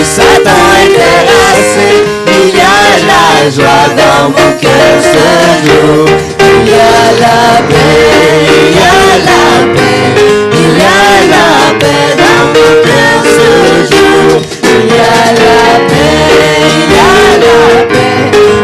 Satan est terrassé. Il y a la joie dans mon cœur ce jour. Il y a la paix, il y a la paix. Il y a la paix dans mon cœur ce jour. Il y a la paix, il y a la paix.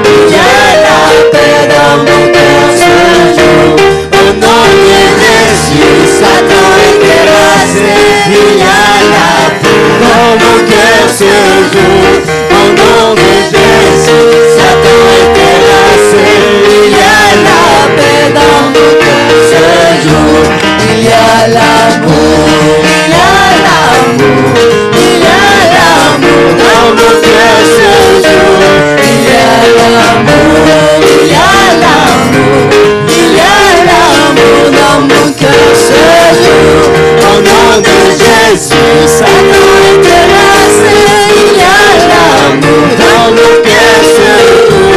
Il y a la paix dans mon cœur ce jour. Au nom de Jésus, Satan est terrassé. Il y a la paix dans mon cœur ce jour. Au nom de Jésus, Satan est terrassé. Il y a la paix dans mon cœur ce jour. Il y a l'amour, il y a l'amour, il y a l'amour dans mon cœur ce jour. Il y a l'amour, il y a l'amour, il y a l'amour dans mon cœur ce jour. Au nom de Jésus, Satan est terrassé. Il y a l'amour dans mon cœur ce jour.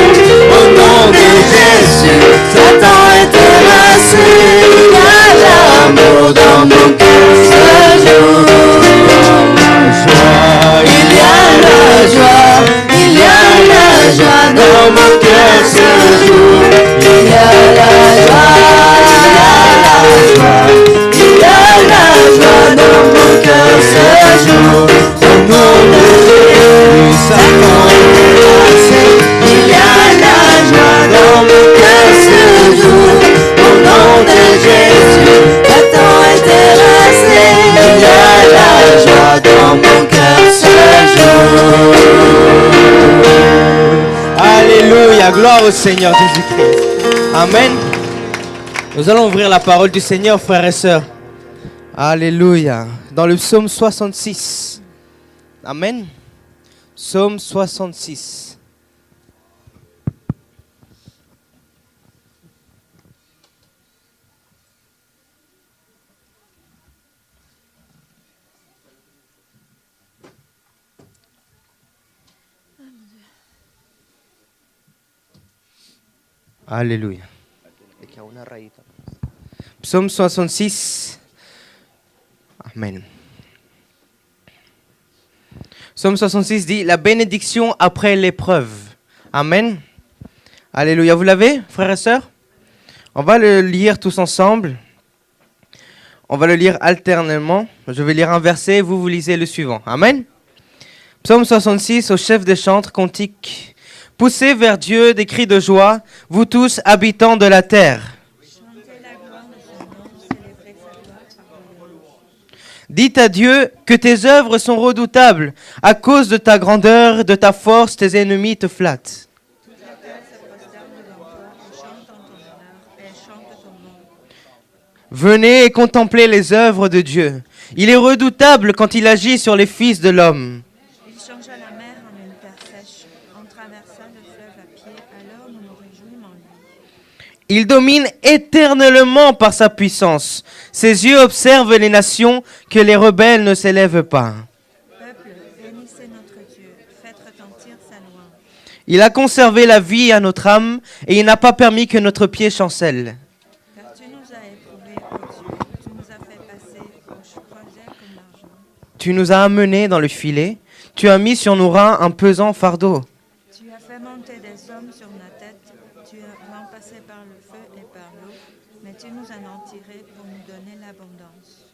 Au nom de Jésus, Satan est terrassé. Il y a l'amour dans mon cœur ce jour. Il y a la joie, il y a la joie dans mon cœur ce jour. Il y a la joie, il y a la joie dans mon cœur ce jour. Au nom de Jésus, Satan est terrassé. Il y a la joie dans mon cœur ce jour. Au nom de Jésus, Satan est terrassé. Il y a la joie dans mon cœur ce jour. Alléluia, gloire au Seigneur Jésus-Christ. Amen. Nous allons ouvrir la parole du Seigneur, frères et sœurs. Alléluia. Dans le psaume 66. Amen. Psaume 66. Alléluia. Psaume 66. Amen. Psaume 66 dit la bénédiction après l'épreuve. Amen. Alléluia. Vous l'avez, frères et sœurs? On va le lire tous ensemble. On va le lire alternement. Je vais lire un verset, vous lisez le suivant. Amen. Psaume 66 au chef des chantres, cantique. Poussez vers Dieu des cris de joie, vous tous habitants de la terre. Dites à Dieu que tes œuvres sont redoutables. À cause de ta grandeur, de ta force, tes ennemis te flattent. Venez et contemplez les œuvres de Dieu. Il est redoutable quand il agit sur les fils de l'homme. Il changea la mer en une terre sèche, on traversa le fleuve à pied, alors nous nous réjouissons en lui. Il domine éternellement par sa puissance. Ses yeux observent les nations, que les rebelles ne s'élèvent pas. Peuple, bénissez notre Dieu, faites retentir sa louange. Il a conservé la vie à notre âme, et il n'a pas permis que notre pied chancelle. Car tu nous as éprouvés, ô Dieu, tu nous as fait passer au croisière comme l'argent. Tu nous as amenés dans le filet, tu as mis sur nos reins un pesant fardeau. Tu as fait monter des hommes sur ma tête, tu as remplacé par le feu et par l'eau, mais tu nous en as tirés pour nous donner l'abondance.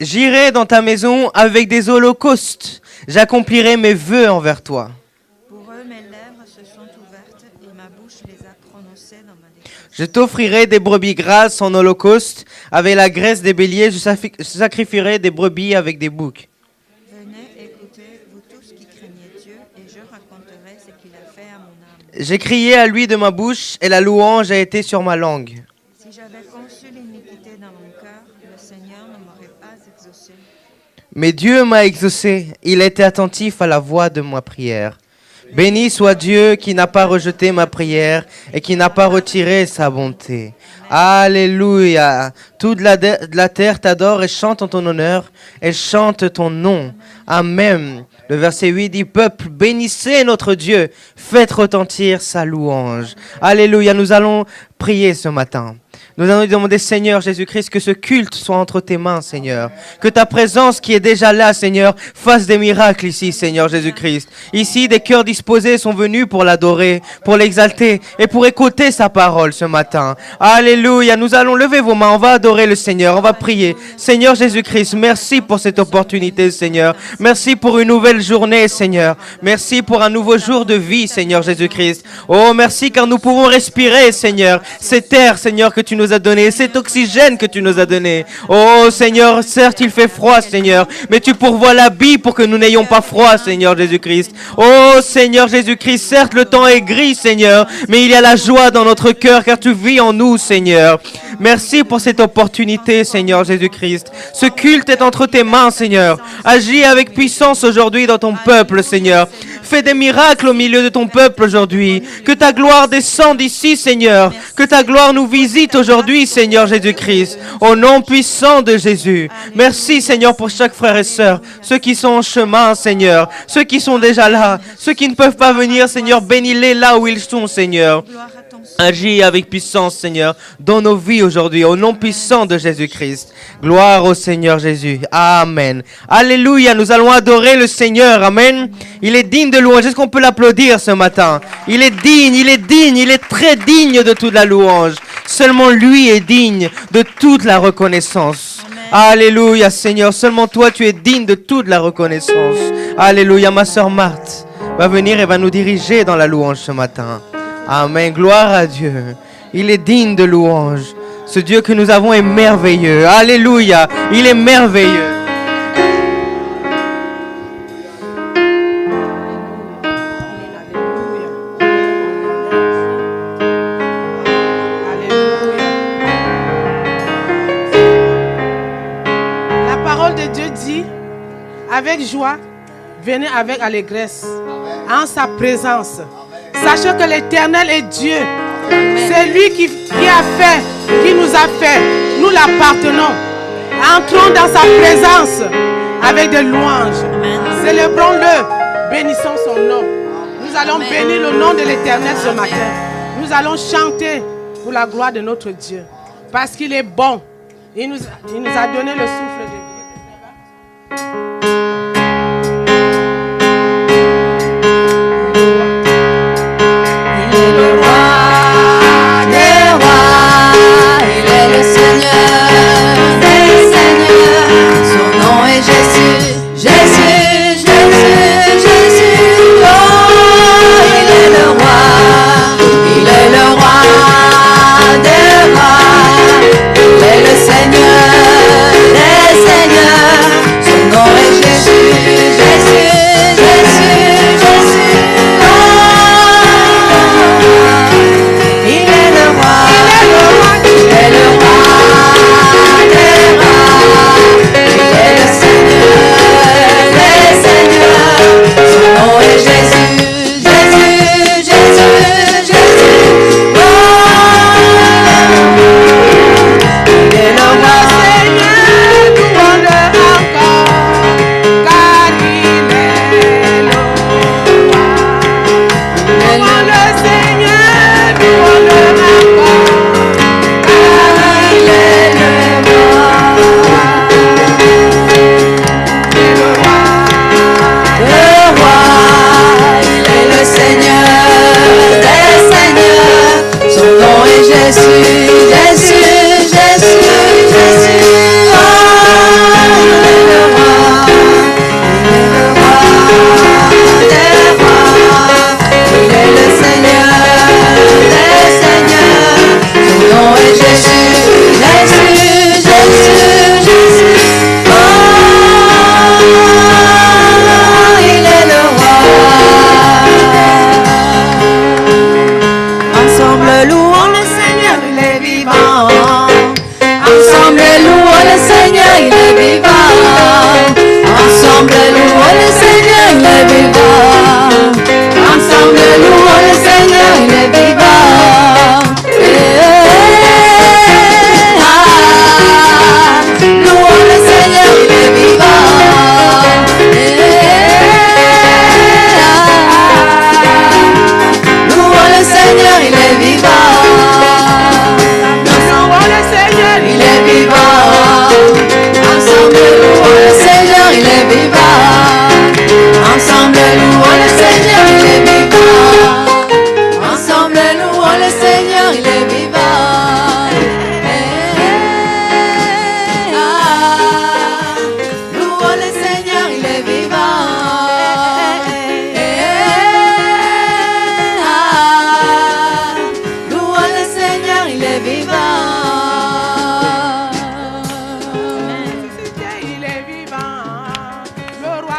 J'irai dans ta maison avec des holocaustes, j'accomplirai mes vœux envers toi. Pour eux, mes lèvres se sont ouvertes et ma bouche les a prononcées dans ma défense. Je t'offrirai des brebis grasses en holocauste, avec la graisse des béliers, je sacrifierai des brebis avec des boucs. Venez, écoutez, vous tous qui craignez Dieu, et je raconterai ce qu'il a fait à mon âme. J'ai crié à lui de ma bouche, et la louange a été sur ma langue. Si j'avais conçu l'iniquité dans mon cœur, le Seigneur ne m'aurait pas exaucé. Mais Dieu m'a exaucé, il était attentif à la voix de ma prière. Béni soit Dieu qui n'a pas rejeté ma prière et qui n'a pas retiré sa bonté. Alléluia. Toute la terre t'adore et chante en ton honneur et chante ton nom. Amen. Le verset 8 dit, peuple, bénissez notre Dieu, faites retentir sa louange. Alléluia. Nous allons prier ce matin. Nous allons lui demander, Seigneur Jésus-Christ, que ce culte soit entre tes mains, Seigneur. Que ta présence qui est déjà là, Seigneur, fasse des miracles ici, Seigneur Jésus-Christ. Ici, des cœurs disposés sont venus pour l'adorer, pour l'exalter et pour écouter sa parole ce matin. Alléluia, nous allons lever vos mains, on va adorer le Seigneur, on va prier. Seigneur Jésus-Christ, merci pour cette opportunité, Seigneur. Merci pour une nouvelle journée, Seigneur. Merci pour un nouveau jour de vie, Seigneur Jésus-Christ. Oh, merci car nous pouvons respirer, Seigneur. Cet air, Seigneur, que tu nous as donné, cet oxygène que tu nous as donné. Oh, Seigneur, certes, il fait froid, Seigneur, mais tu pourvois l'habit pour que nous n'ayons pas froid, Seigneur Jésus-Christ. Oh, Seigneur Jésus-Christ, certes, le temps est gris, Seigneur, mais il y a la joie dans notre cœur car tu vis en nous, Seigneur. Merci pour cette opportunité, Seigneur Jésus-Christ. Ce culte est entre tes mains, Seigneur. Agis avec puissance aujourd'hui dans ton peuple, Seigneur. Fais des miracles au milieu de ton peuple aujourd'hui. Que ta gloire descende ici, Seigneur. Que ta gloire nous visite aujourd'hui, Seigneur Jésus-Christ. Au nom puissant de Jésus. Merci, Seigneur, pour chaque frère et sœur. Ceux qui sont en chemin, Seigneur. Ceux qui sont déjà là. Ceux qui ne peuvent pas venir, Seigneur, bénis-les là où ils sont, Seigneur. Agis avec puissance, Seigneur, dans nos vies aujourd'hui, au nom puissant de Jésus-Christ. Gloire au Seigneur Jésus. Amen. Alléluia, nous allons adorer le Seigneur. Amen. Il est digne de louange. Est-ce qu'on peut l'applaudir ce matin? Il est digne, il est digne, il est très digne de toute la louange. Seulement lui est digne de toute la reconnaissance. Amen. Alléluia, Seigneur. Seulement toi, tu es digne de toute la reconnaissance. Alléluia. Ma sœur Marthe va venir et va nous diriger dans la louange ce matin. Amen, gloire à Dieu. Il est digne de louange. Ce Dieu que nous avons est merveilleux. Alléluia, il est merveilleux. La parole de Dieu dit, avec joie, venez avec allégresse, en sa présence. Sachez que l'Éternel est Dieu. C'est lui qui a fait, qui nous a fait. Nous l'appartenons. Entrons dans sa présence avec des louanges. Célébrons-le. Bénissons son nom. Nous allons bénir le nom de l'Éternel ce matin. Nous allons chanter pour la gloire de notre Dieu. Parce qu'il est bon. Il nous a donné le souffle de vie. Seigneur des seigneurs.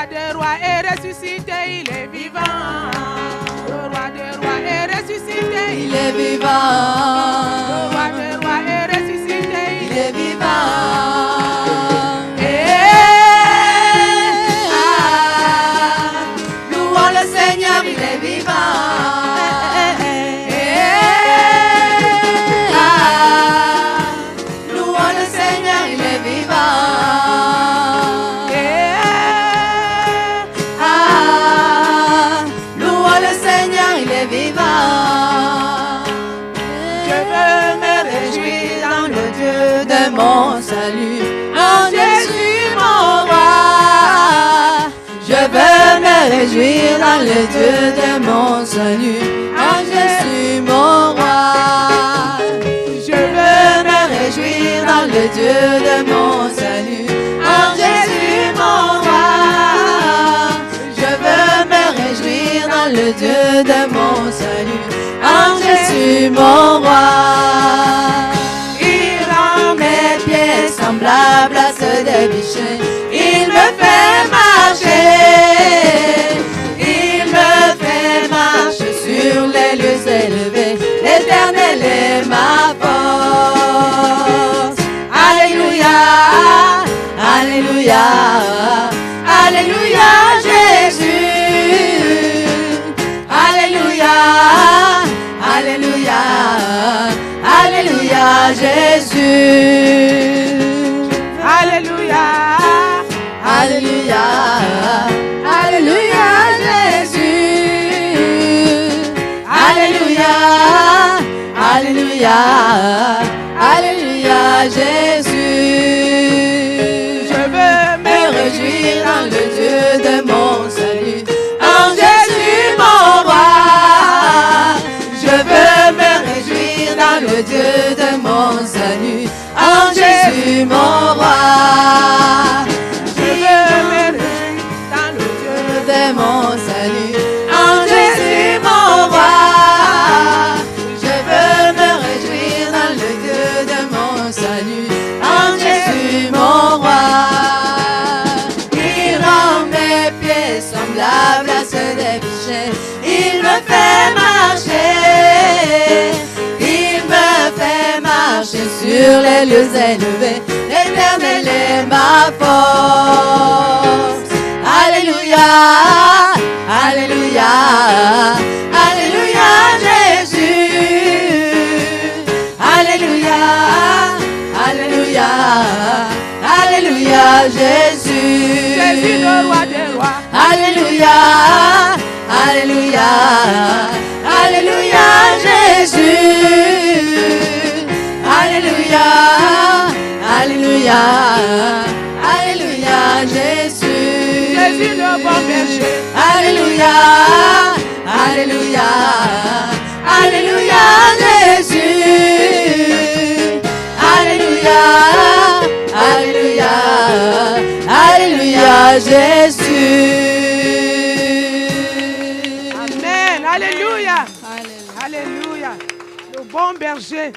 des rois est ressuscité, il est vivant. Le roi des rois est ressuscité, il est vivant. Le roi des rois est ressuscité, Il est vivant. Louons le Seigneur, il est vivant. Louons le Seigneur, il est vivant. Louons le Seigneur, il est vivant. Je veux me réjouir dans le Dieu de mon salut, en Jésus mon roi. Je veux me réjouir dans le Dieu de mon salut, en Jésus mon roi. Je veux me réjouir dans le Dieu de mon salut, en Jésus mon roi. Je veux me réjouir dans le Dieu de mon salut, en Jésus mon roi. Il rend mes pieds semblables à ceux des bichons. Il me fait marcher. Il me fait marcher sur les lieux élevés. L'Éternel est ma force. Alléluia, alléluia, alléluia Jésus. Alléluia, alléluia, alléluia Jésus. Alléluia, Alléluia, alléluia Jésus. Alléluia, alléluia, alléluia Jésus. Je veux me réjouir dans le Dieu de mon salut, en Jésus mon roi. Je veux me réjouir dans le Dieu de mon salut, en Jésus mon roi. Je veux me réjouir dans le Dieu de mon salut, en Jésus mon roi. Je veux me réjouir dans le Dieu de mon salut, en Jésus mon roi. Il rend mes pieds semblables à ceux des bichons. Il me fait marcher. Il me fait marcher sur les lieux élevés. L'Éternel est ma force. Alléluia, alléluia, alléluia Jésus. Alléluia, alléluia, alléluia Jésus. Jésus le roi des rois. Alléluia, alléluia, alléluia Jésus. Alléluia, alléluia, alléluia Jésus. Jésus le bon berger. Alléluia, alléluia, alléluia Jésus. Alléluia, alléluia, alléluia Jésus. Amen. Alléluia. Alléluia. Le bon berger.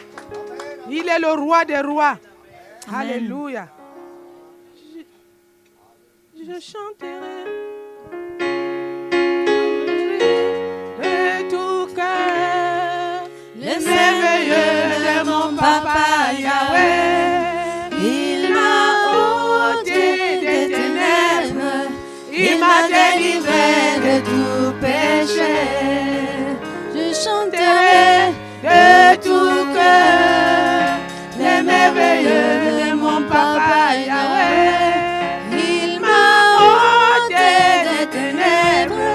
Il est le roi des rois. Alléluia. Je chanterai de tout cœur les merveilleux de mon papa Yahweh. Il m'a ôté des ténèbres, il m'a délivré de tout péché. Je chanterai de tout cœur les merveilleux de mon papa Yahweh. Il m'a ôté des ténèbres,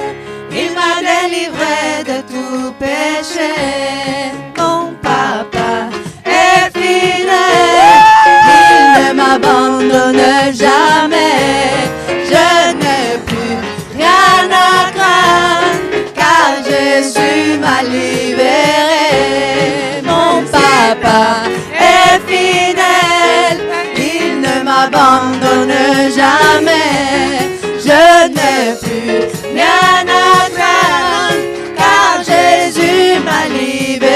il m'a délivré de tout péché. Mon papa est fidèle, il ne m'abandonne jamais. Je n'ai plus rien à craindre, car Jésus m'a libéré. Mon papa est fidèle, il ne m'abandonne jamais. Je n'ai plus rien à craindre, car Jésus m'a libéré.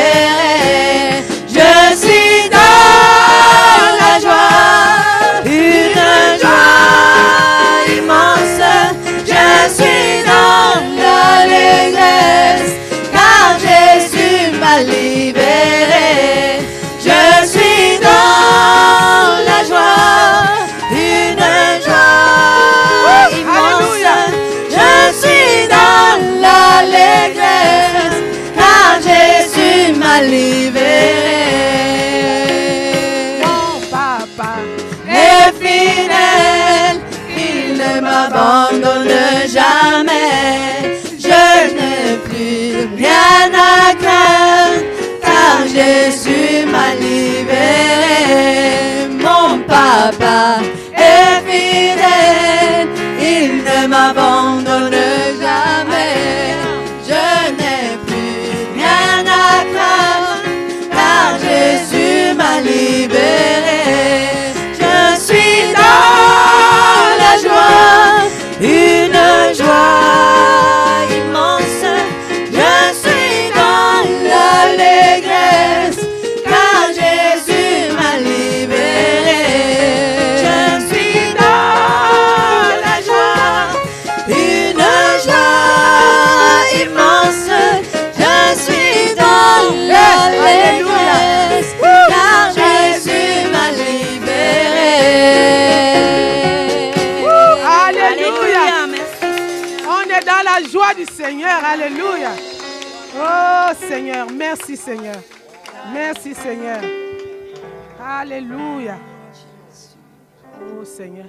m'abandonne jamais. Je n'ai plus rien à craindre, car Jésus m'a libéré. Mon papa est fidèle, il ne m'abandonne jamais. Je n'ai plus rien à craindre, car Jésus m'a libéré. Je suis dans la joie, une joie immense. Je suis dans l'allégresse, car Jésus m'a libéré. Je suis dans la joie, une joie immense. Je suis dans l'allégresse, car Jésus m'a libéré. Alléluia. On est dans la joie du Seigneur. Alléluia. Oh Seigneur, merci Seigneur. Merci Seigneur. Alléluia. Oh Seigneur.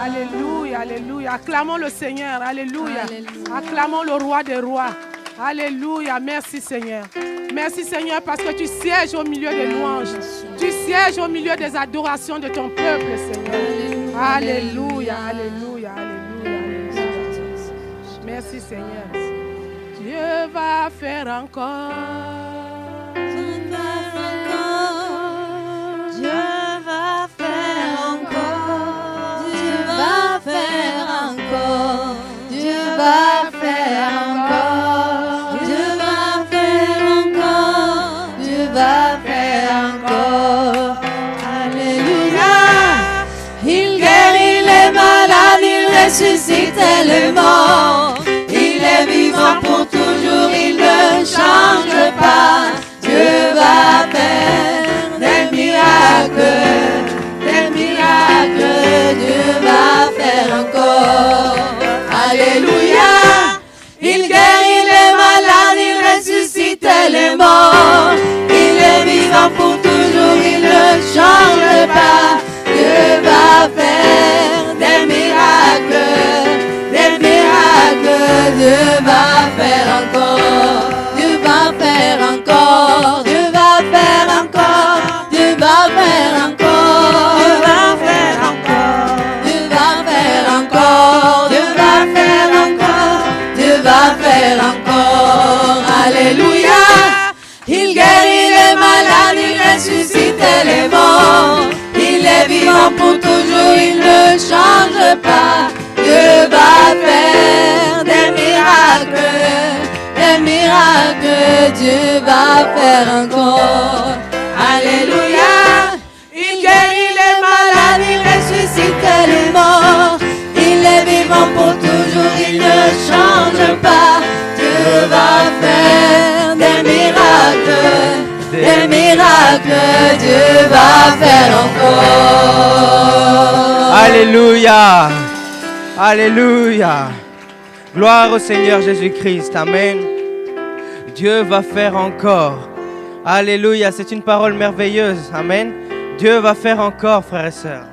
Alléluia, alléluia. Acclamons le Seigneur. Alléluia. Acclamons le roi des rois. Alléluia. Merci Seigneur. Merci Seigneur parce que tu sièges au milieu des louanges. Tu sièges au milieu des adorations de ton peuple, Seigneur. Alléluia. Alléluia. Alléluia. Alléluia. Merci Seigneur. Dieu va faire encore. Dieu va faire encore. Dieu va faire encore. ressuscité les morts. Il est vivant pour toujours, il ne change pas. Dieu va faire des miracles, Dieu va faire encore. Alléluia. Il guérit les malades, il ressuscite les morts. Il est vivant pour toujours, il ne change pas. Dieu va faire des miracles, Dieu va faire encore. Dieu va faire encore, Dieu va faire encore, Dieu va faire encore, Dieu va faire encore, Dieu va faire encore, Dieu va faire encore. Alléluia. Il guérit les malades, il ressuscite les morts. Il est vivant pour toujours, il ne change pas. Dieu va faire des miracles, Dieu va faire encore. Alléluia. Il guérit les malades, il ressuscite les morts. Il est vivant pour toujours, il ne change pas. Dieu va faire des miracles, Dieu va faire encore. Alléluia. Alléluia. Gloire au Seigneur Jésus-Christ. Amen. Dieu va faire encore. Alléluia. C'est une parole merveilleuse. Amen. Dieu va faire encore, frères et sœurs.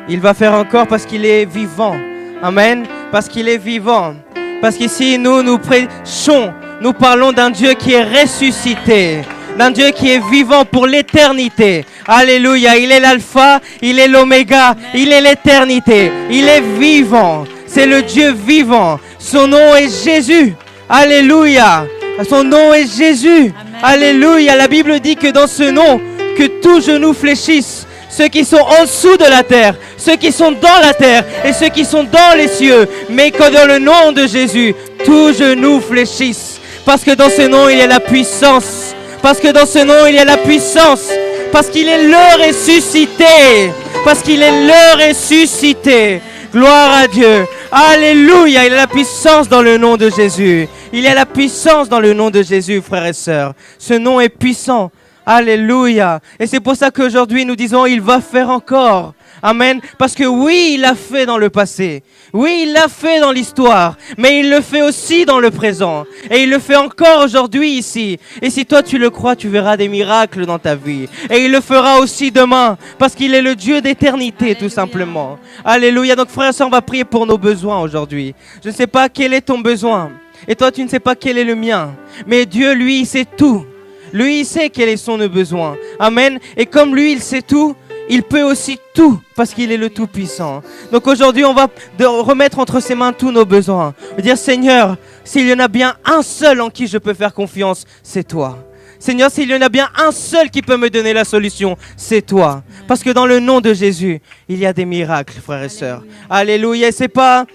Il va faire encore parce qu'il est vivant. Amen. Parce qu'il est vivant. Parce qu'ici, nous prêchons. Nous parlons d'un Dieu qui est ressuscité. D'un Dieu qui est vivant pour l'éternité. Alléluia. Il est l'alpha, il est l'oméga, il est l'éternité. Il est vivant. C'est le Dieu vivant. Son nom est Jésus. Alléluia. Son nom est Jésus. Amen. Alléluia. La Bible dit que dans ce nom, que tout genou fléchisse. Ceux qui sont en dessous de la terre, ceux qui sont dans la terre et ceux qui sont dans les cieux. Mais que dans le nom de Jésus, tout genou fléchisse. Parce que dans ce nom, il y a la puissance. Parce que dans ce nom, il y a la puissance. Parce qu'il est le ressuscité. Parce qu'il est le ressuscité. Gloire à Dieu. Alléluia. Il y a la puissance dans le nom de Jésus. Il y a la puissance dans le nom de Jésus, frères et sœurs. Ce nom est puissant. Alléluia. Et c'est pour ça qu'aujourd'hui, nous disons, il va faire encore. Amen. Parce que oui, il l'a fait dans le passé. Oui, il l'a fait dans l'histoire. Mais il le fait aussi dans le présent. Et il le fait encore aujourd'hui ici. Et si toi tu le crois, tu verras des miracles dans ta vie. Et il le fera aussi demain. Parce qu'il est le Dieu d'éternité, tout simplement. Alléluia. Donc frères et sœurs, on va prier pour nos besoins aujourd'hui. Je ne sais pas quel est ton besoin. Et toi, tu ne sais pas quel est le mien. Mais Dieu, lui, il sait tout. Lui, il sait quels sont nos besoins. Amen. Et comme lui, il sait tout, il peut aussi tout parce qu'il est le Tout-Puissant. Donc aujourd'hui, on va remettre entre ses mains tous nos besoins. Dire, Seigneur, s'il y en a bien un seul en qui je peux faire confiance, c'est toi. Seigneur, s'il y en a bien un seul qui peut me donner la solution, c'est toi. Parce que dans le nom de Jésus, il y a des miracles, frères et sœurs. Alléluia. C'est pas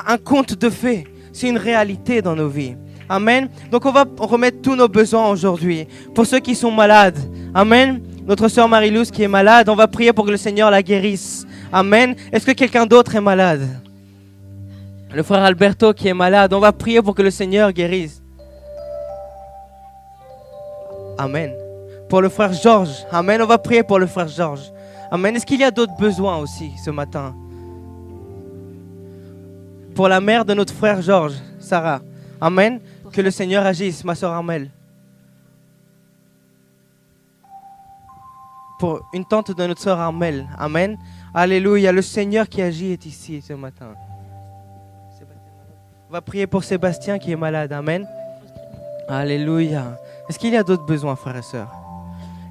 un conte de fées, c'est une réalité dans nos vies. Amen. Donc on va remettre tous nos besoins aujourd'hui. Pour ceux qui sont malades. Amen. Notre sœur Marie-Louise qui est malade, on va prier pour que le Seigneur la guérisse. Amen. Est-ce que quelqu'un d'autre est malade? Le frère Alberto qui est malade, on va prier pour que le Seigneur guérisse. Amen. Pour le frère Georges. Amen. On va prier pour le frère Georges. Amen. Est-ce qu'il y a d'autres besoins aussi ce matin? Pour la mère de notre frère Georges, Sarah. Amen. Que le Seigneur agisse, ma soeur Armelle. Pour une tante de notre soeur Armelle. Amen. Alléluia. Le Seigneur qui agit est ici ce matin. On va prier pour Sébastien qui est malade. Amen. Alléluia. Est-ce qu'il y a d'autres besoins, frères et sœurs?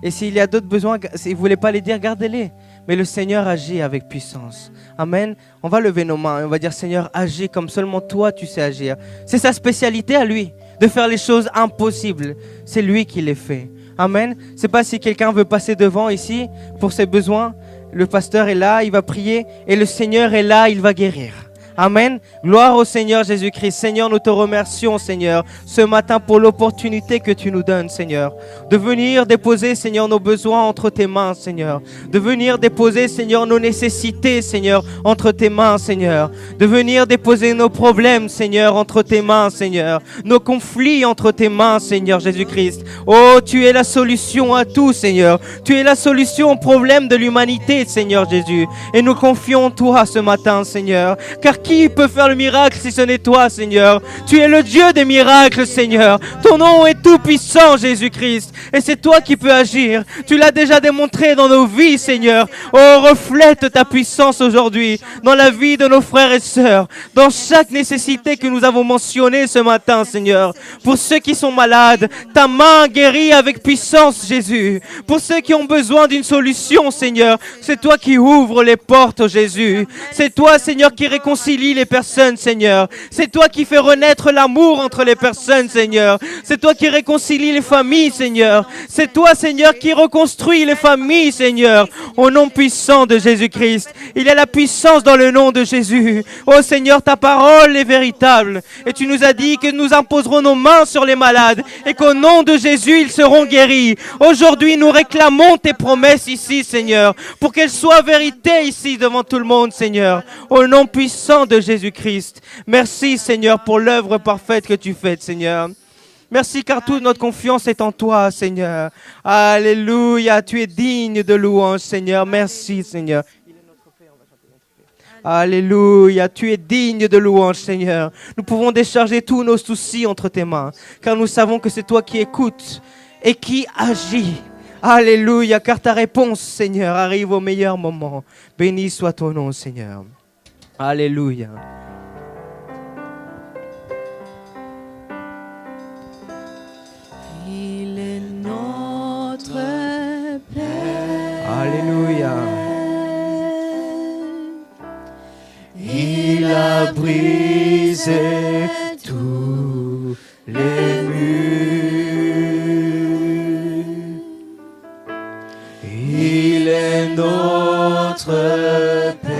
Et s'il y a d'autres besoins, si vous ne voulez pas les dire, gardez-les. Mais le Seigneur agit avec puissance. Amen. On va lever nos mains et on va dire, Seigneur, agis comme seulement toi tu sais agir. C'est sa spécialité à lui, de faire les choses impossibles. C'est lui qui les fait. Amen. C'est pas si quelqu'un veut passer devant ici pour ses besoins. Le pasteur est là, il va prier et le Seigneur est là, il va guérir. Amen. Gloire au Seigneur Jésus-Christ. Seigneur, nous te remercions, Seigneur, ce matin pour l'opportunité que tu nous donnes, Seigneur, de venir déposer, Seigneur, nos besoins entre tes mains, Seigneur, de venir déposer, Seigneur, nos nécessités, Seigneur, entre tes mains, Seigneur, de venir déposer nos problèmes, Seigneur, entre tes mains, Seigneur, nos conflits entre tes mains, Seigneur Jésus-Christ. Oh, tu es la solution à tout, Seigneur. Tu es la solution aux problèmes de l'humanité, Seigneur Jésus. Et nous confions en toi ce matin, Seigneur, car qui peut faire le miracle si ce n'est toi, Seigneur? Tu es le Dieu des miracles, Seigneur. Ton nom est tout puissant, Jésus-Christ. Et c'est toi qui peux agir. Tu l'as déjà démontré dans nos vies, Seigneur. Oh, reflète ta puissance aujourd'hui dans la vie de nos frères et sœurs, dans chaque nécessité que nous avons mentionnée ce matin, Seigneur. Pour ceux qui sont malades, ta main guérit avec puissance, Jésus. Pour ceux qui ont besoin d'une solution, Seigneur, c'est toi qui ouvres les portes, Jésus. C'est toi, Seigneur, qui réconcilie les personnes, Seigneur. C'est toi qui fais renaître l'amour entre les personnes, Seigneur. C'est toi qui réconcilie les familles, Seigneur. C'est toi, Seigneur, qui reconstruit les familles, Seigneur. Au nom puissant de Jésus-Christ. Il y a la puissance dans le nom de Jésus. Oh Seigneur, ta parole est véritable. Et tu nous as dit que nous imposerons nos mains sur les malades et qu'au nom de Jésus, ils seront guéris. Aujourd'hui, nous réclamons tes promesses ici, Seigneur, pour qu'elles soient vérité ici devant tout le monde, Seigneur. Au nom puissant de Jésus-Christ. Merci, Seigneur, pour l'œuvre parfaite que tu fais, Seigneur. Merci car toute notre confiance est en toi, Seigneur. Alléluia, tu es digne de louange, Seigneur. Merci, Seigneur. Alléluia, tu es digne de louange, Seigneur. Nous pouvons décharger tous nos soucis entre tes mains, car nous savons que c'est toi qui écoutes et qui agis. Alléluia, car ta réponse, Seigneur, arrive au meilleur moment. Béni soit ton nom, Seigneur. Alléluia. Il est notre Père. Alléluia. Il a brisé tous les murs. Il est notre Père.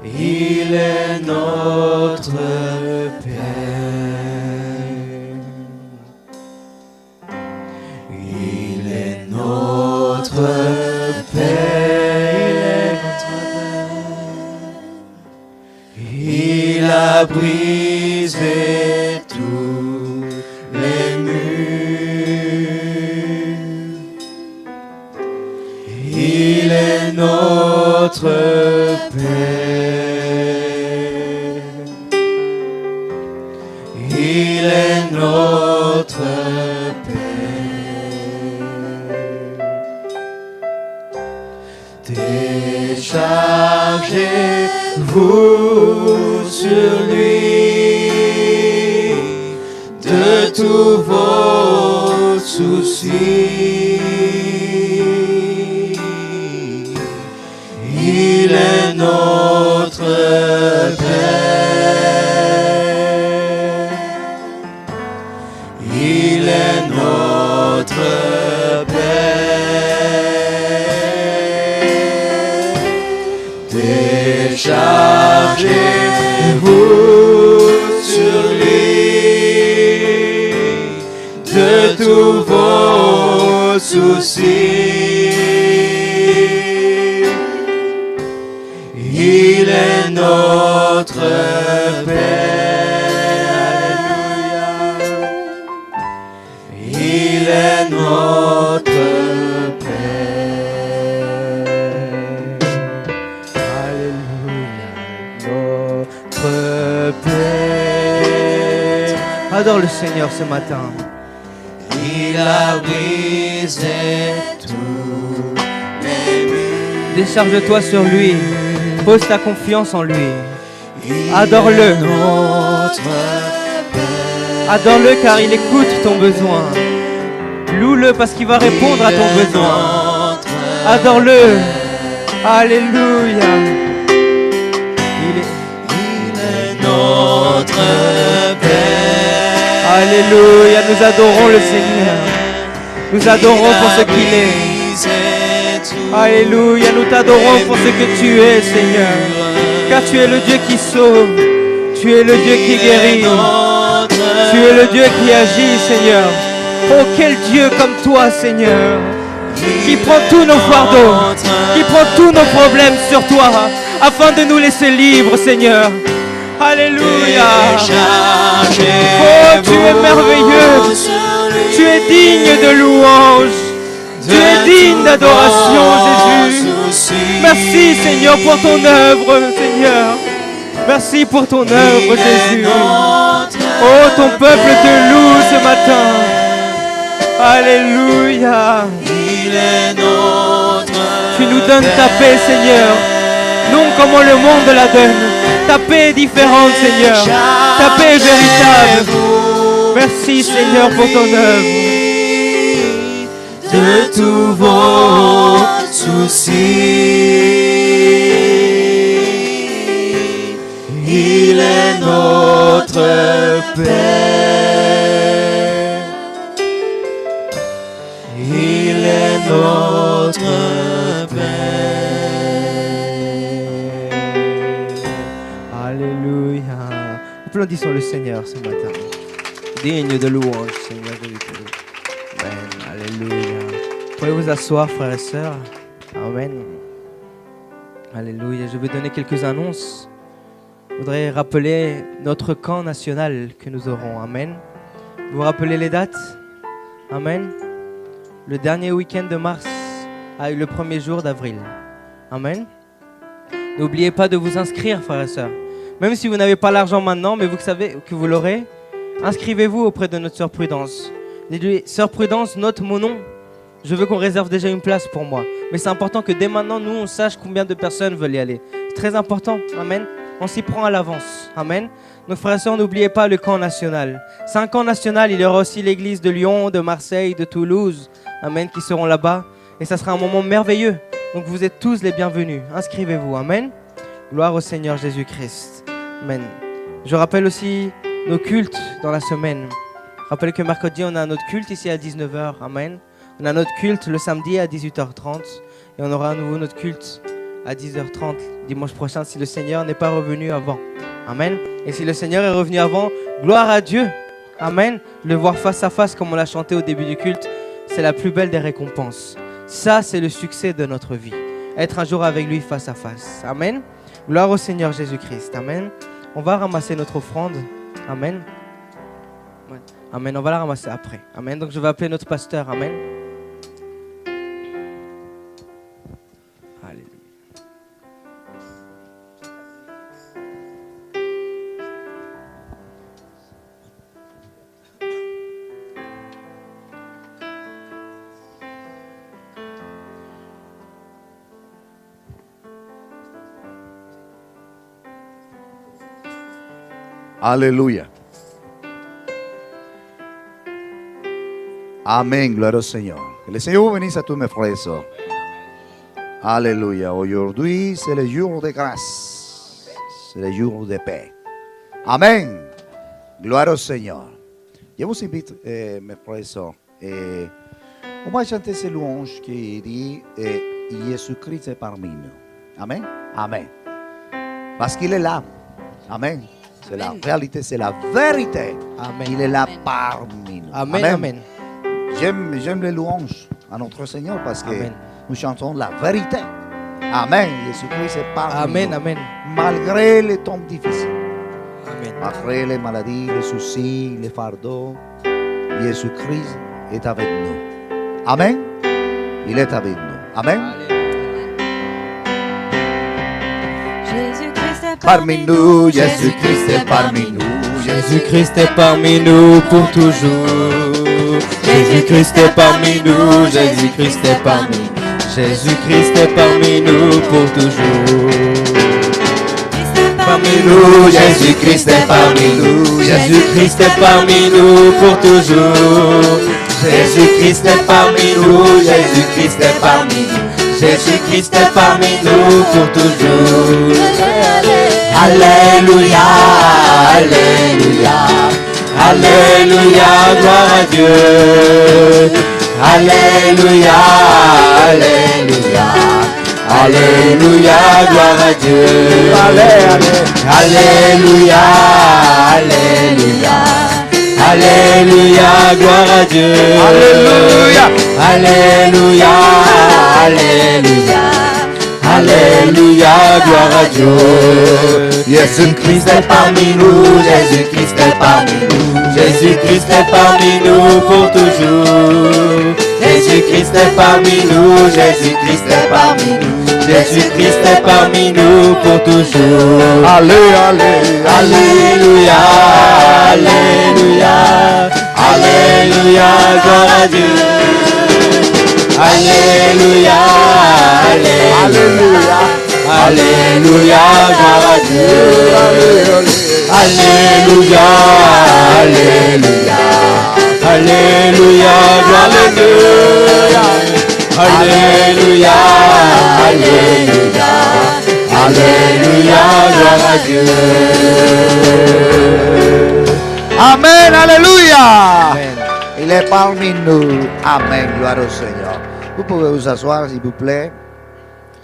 Il est notre Père. Il est notre Père. Il a brisé tous les murs. Il est notre Père. Il est notre Père. Déchargez-vous sur lui de tous vos soucis. Il est notre Père. Il est notre Père. Déchargez-vous sur lui de tous vos soucis. Il est notre Père. Il est notre Père. Alléluia. Notre Père. Adore le Seigneur ce matin. Il a brisé tous les murs. Décharge-toi sur lui. Pose ta confiance en lui. Adore-le. Adore-le car il écoute ton besoin. Loue-le parce qu'il va répondre à ton besoin. Adore-le. Alléluia. Il est notre Père. Alléluia. Nous adorons le Seigneur. Nous adorons pour ce qu'il est. Tout Alléluia, nous t'adorons pour ce que tu es, Seigneur. Car tu es le Dieu qui sauve. Tu es le Dieu qui guérit. Tu es le Dieu qui agit, Seigneur. Oh, quel Dieu comme toi, Seigneur. Qui prend tous nos fardeaux, qui prend tous nos problèmes sur toi, afin de nous laisser libres, Seigneur. Alléluia. Oh, tu es merveilleux. Tu es digne de louange. Tu es digne d'adoration, Jésus. Merci, Seigneur, pour ton œuvre, Seigneur. Merci pour ton œuvre, Jésus. Oh, ton peuple te loue ce matin. Alléluia. Tu nous donnes ta paix, Seigneur. Non comme le monde la donne. Ta paix est différente, Seigneur. Ta paix est véritable. Merci, Seigneur, pour ton œuvre. De tous vos soucis, il est notre Père. Il est notre Père. Alléluia. Applaudissons le Seigneur ce matin. Digne de louange, Seigneur. Amen. Alléluia. Vous pouvez vous asseoir, frères et sœurs. Amen. Alléluia. Je vais donner quelques annonces. Je voudrais rappeler notre camp national que nous aurons. Amen. Vous vous rappelez les dates? Amen. Le dernier week-end de mars a eu le premier jour d'avril. Amen. N'oubliez pas de vous inscrire, frères et sœurs. Même si vous n'avez pas l'argent maintenant, mais vous savez que vous l'aurez, inscrivez-vous auprès de notre sœur Prudence. Dites-lui, sœur Prudence, note mon nom. Je veux qu'on réserve déjà une place pour moi. Mais c'est important que dès maintenant, nous, on sache combien de personnes veulent y aller. C'est très important. Amen. On s'y prend à l'avance. Amen. Donc, frères et sœurs, n'oubliez pas le camp national. C'est un camp national. Il y aura aussi l'église de Lyon, de Marseille, de Toulouse. Amen. Qui seront là-bas. Et ça sera un moment merveilleux. Donc, vous êtes tous les bienvenus. Inscrivez-vous. Amen. Gloire au Seigneur Jésus-Christ. Amen. Je rappelle aussi nos cultes dans la semaine. Rappelez que mercredi, on a notre culte ici à 19h. Amen. On a notre culte le samedi à 18h30. Et on aura à nouveau notre culte à 10h30 dimanche prochain si le Seigneur n'est pas revenu avant. Amen. Et si le Seigneur est revenu avant, gloire à Dieu. Amen. Le voir face à face comme on l'a chanté au début du culte, c'est la plus belle des récompenses. Ça, c'est le succès de notre vie. Être un jour avec lui face à face. Amen. Gloire au Seigneur Jésus-Christ. Amen. On va ramasser notre offrande. Amen. Amen. On va la ramasser après. Amen. Donc je vais appeler notre pasteur. Amen. Alléluia. Alléluia. Amen, gloire au Seigneur. Que le Seigneur vous bénisse à tous mes frères et sœurs. Alléluia. Aujourd'hui, c'est le jour de grâce. C'est le jour de paix. Amen. Gloire au Seigneur. Je vous invite, mes frères et sœurs, on va chanter ces louanges qui dit Jésus-Christ est parmi nous. Amen. Amen. Parce qu'il est là. Amen. C'est la réalité, c'est la vérité. Amen. Il est là parmi nous. Amen. Amen. J'aime les louanges à notre Seigneur parce que Amen. nous chantons la vérité. Amen. Jésus-Christ est parmi Amen. nous. Amen. Malgré les temps difficiles, Amen. malgré les maladies, les soucis, les fardeaux, Jésus-Christ est avec nous. Amen. Il est avec nous. Amen. Jésus-Christ est Parmi nous, Jésus-Christ est parmi nous. Jésus-Christ est parmi nous pour toujours. Jésus-Christ est parmi nous. Jésus-Christ est parmi nous. Jésus-Christ est parmi nous pour toujours. Parmi nous, Jésus-Christ est parmi nous. Jésus-Christ est parmi nous pour toujours. Jésus-Christ est parmi nous. Jésus-Christ est parmi nous. Jésus-Christ est parmi nous pour toujours. Alléluia, Alléluia, Alléluia, gloire à Dieu. Alléluia, Alléluia, Alléluia, gloire à Dieu. Alléluia, Alléluia, Alléluia, gloire à Dieu. Alléluia. Alléluia, Alléluia, Alléluia, gloire à Dieu. Jésus-Christ est parmi nous, Jésus-Christ est parmi nous, Jésus-Christ est parmi nous pour toujours. Jésus-Christ est parmi nous, Jésus-Christ est parmi nous, Jésus-Christ est parmi nous pour toujours. Alléluia, Alléluia, Alléluia, gloire à Dieu. Alléluia, Alléluia, Alléluia, gloire à Dieu. Alléluia, Alléluia, Alléluia, gloire à Dieu. Alléluia, Alléluia, Alléluia, gloire à Dieu. Amen, alléluia. Amen. Il est parmi nous. Amen, gloire au Seigneur. Vous pouvez vous asseoir, s'il vous plaît.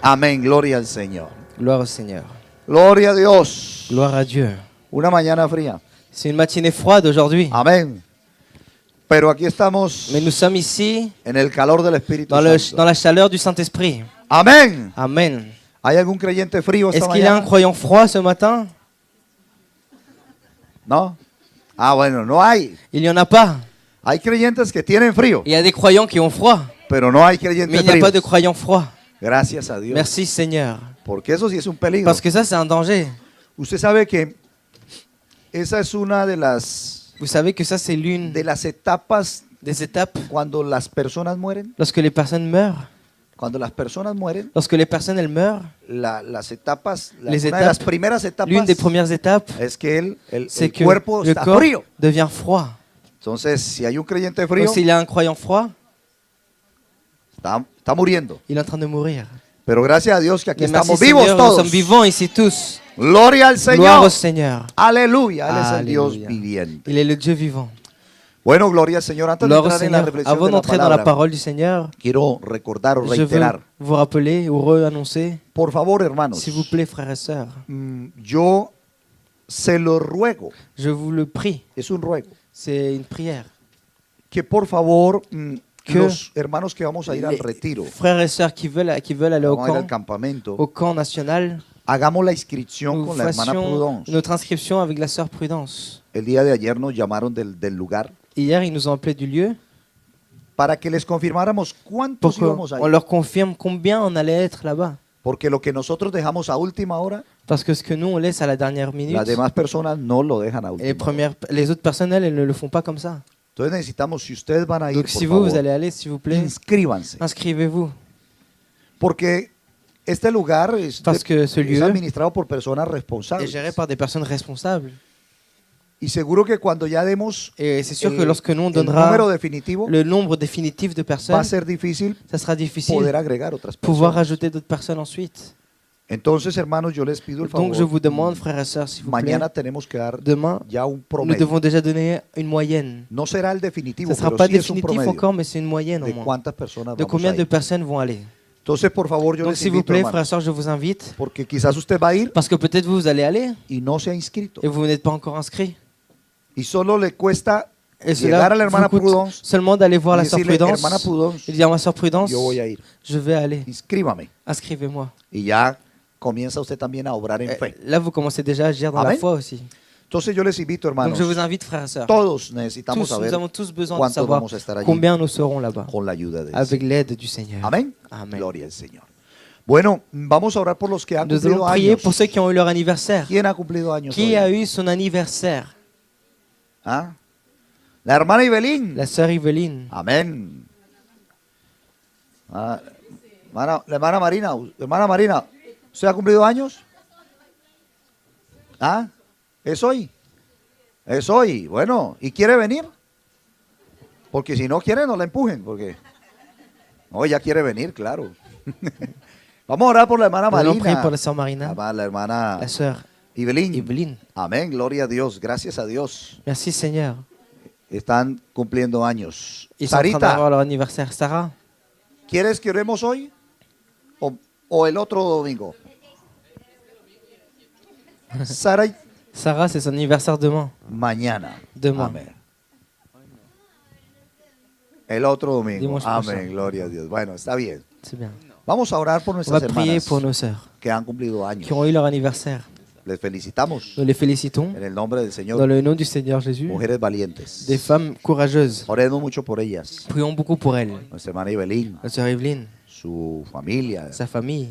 Amen, gloria al Señor. Gloire au Seigneur. Gloria a Dios. Gloire à Dieu. Una mañana fría. C'est une matinée froide aujourd'hui. Amén. Pero aquí estamos Mais nous sommes ici en el calor del Espíritu dans Santo. la chaleur du Saint-Esprit. Amén. Amen. ¿Hay algún creyente frío esta Est-ce qu'il y a un mañana? croyant froid ce matin? No. Ah, bueno, no hay. Il n'y en a pas. Hay creyentes que tienen frío, Il y a des croyants qui ont froid, pero no hay mais creyentes il n'y a pas de fríos. croyants froids. Gracias a Dios. Merci Seigneur. Porque eso sí es un peligro. Parce que ça, c'est un danger. Usted sabe que esa es una de las Vous savez que ça, c'est l'une etapas des étapes cuando las personas mueren. lorsque les personnes meurent. Cuando las personas mueren, Lorsque les personnes, elles meurent, las etapas, Les una de las étapes, primeras etapas l'une des premières étapes, es que el c'est que cuerpo le está corps frío. devient froid. Entonces, si hay un creyente frío, Donc s'il y a un croyant froid, está muriendo. il est en train de mourir. Pero gracias a Dios que aquí Mais merci estamos vivos Seigneur, nous todos. sommes vivants ici tous. Gloria al Gloire au Señor. Seigneur. Aleluya. Él es el Dios Alléluia. viviente. Il est le Dieu vivant. Bueno, gloria al Señor. Antes de Gloire au entrar en la Seigneur. reflexión Avant de la d'entrer dans la palabra, parole du Seigneur, quiero recordar o je veux reiterar. vous rappeler ou re-annoncer, Por favor, hermanos, s'il vous plaît, frères et sœurs, yo se lo ruego, je vous le prie, es un ruego, c'est une prière. que por favor Que los hermanos que vamos a ir al Les retiro, frères et sœurs qui veulent aller vamos a ir al au campamento, camp national, hagamos la inscripción nous con la hermana fassions Prudence. notre inscription avec la sœur Prudence. El día de ayer nos llamaron del lugar Hier, ils nous ont appelés du lieu para que les confirmáramos pour cuántos íbamos a qu'on ir. leur confirme combien on allait être là-bas. Porque lo que nosotros dejamos a última hora, Parce que ce que nous, on laisse à la dernière minute, las demás personas no lo dejan a et última hora. les autres personnes, elles ne le font pas comme ça. Entonces necesitamos, si ustedes van a ir, Donc por si vous favor, allez aller, s'il vous plaît, inscríbanse. inscrivez-vous. Porque este lugar Parce que ce es lieu administrado por personas est responsables. géré par des personnes responsables. Y seguro que cuando ya demos Et c'est sûr que el, lorsque nous, on el donnera número definitivo, le nombre définitif de va a personnes, ser difícil ça sera difficile poder agregar otras de pouvoir personas. rajouter d'autres personnes ensuite. Entonces, hermanos, yo les pido el Donc je favor. vous demande, frères et sœurs, s'il vous plaît, Mañana tenemos que dar demain, ya un nous promedio. devons déjà donner une moyenne. No será el definitivo, Ce ne sera pero pas sí es un définitif promedio encore, mais c'est une moyenne au de moins. cuántas personas De vamos combien a de ir. personnes vont aller. Entonces, por favor, yo Donc les s'il vous invito, plaît, hermanos, frères et sœurs, je vous invite, porque quizás usted va a ir parce que peut-être vous allez aller y no se ha inscrito. et vous n'êtes pas encore inscrit. Y solo le cuesta Et llegar cela a la vous hermana coûte Prudence seulement d'aller voir y la sœur decirle, Prudence hermana Prudence, et dire à ma sœur Prudence, yo voy a ir. je vais aller, Inscríbame. inscrivez-moi. Y ya comienza usted también a obrar en fe. Là, vous commencez déjà à agir dans la Amen. foi aussi. Entonces yo les invito, Donc hermanos, je vous invite, frères et sœurs, todos necesitamos tous, nous saber avons tous besoin de cuántos savoir vamos a estar allí combien nous serons là-bas, con la ayuda de Dios. avec l'aide du Seigneur. Amén. Amen. Gloria al Señor. Bueno, vamos a orar por los que han Nous cumplido allons prier años. pour ceux qui ont eu leur anniversaire. ¿Quién ha cumplido años Qui hoy? a eu son anniversaire? ¿Ah? La hermana Ibelín. La sœur Yveline. Amén. Ah, la hermana Marina. Hermana Marina, ¿usted ha cumplido años? ¿Ah? ¿Es hoy? Es hoy. Bueno, ¿y quiere venir? Porque si no quiere, no la empujen. Porque no, ella quiere venir, claro. Vamos a orar por la hermana Nous allons prier Marina. pour la sœur Marina, La hermana la sœur Ibelín. Yveline. Amén, gloria a Dios, gracias a Dios. Merci Seigneur. están cumpliendo años. Ils sont en train Sarita, d'avoir leur anniversaire. Sarah, ¿quieres que oremos hoy o el otro domingo? Sara, Sarah, c'est son anniversaire demain. mañana. Demain. Amén. El otro domingo. Dimanche Amén, prochain. gloria a Dios. Bueno, está bien. C'est bien. Vamos a orar por On nuestras va prier hermanas pour nos sœurs que han cumplido años. qui ont eu leur anniversaire. Les felicitamos Nous les félicitons en el nombre del dans Señor. le nom du Seigneur Jésus. Mujeres valientes. Des femmes courageuses. Oremos mucho por ellas. Prions beaucoup pour elles. Nuestra hermana Evelyn, Notre sœur Evelyne, su familia. sa famille.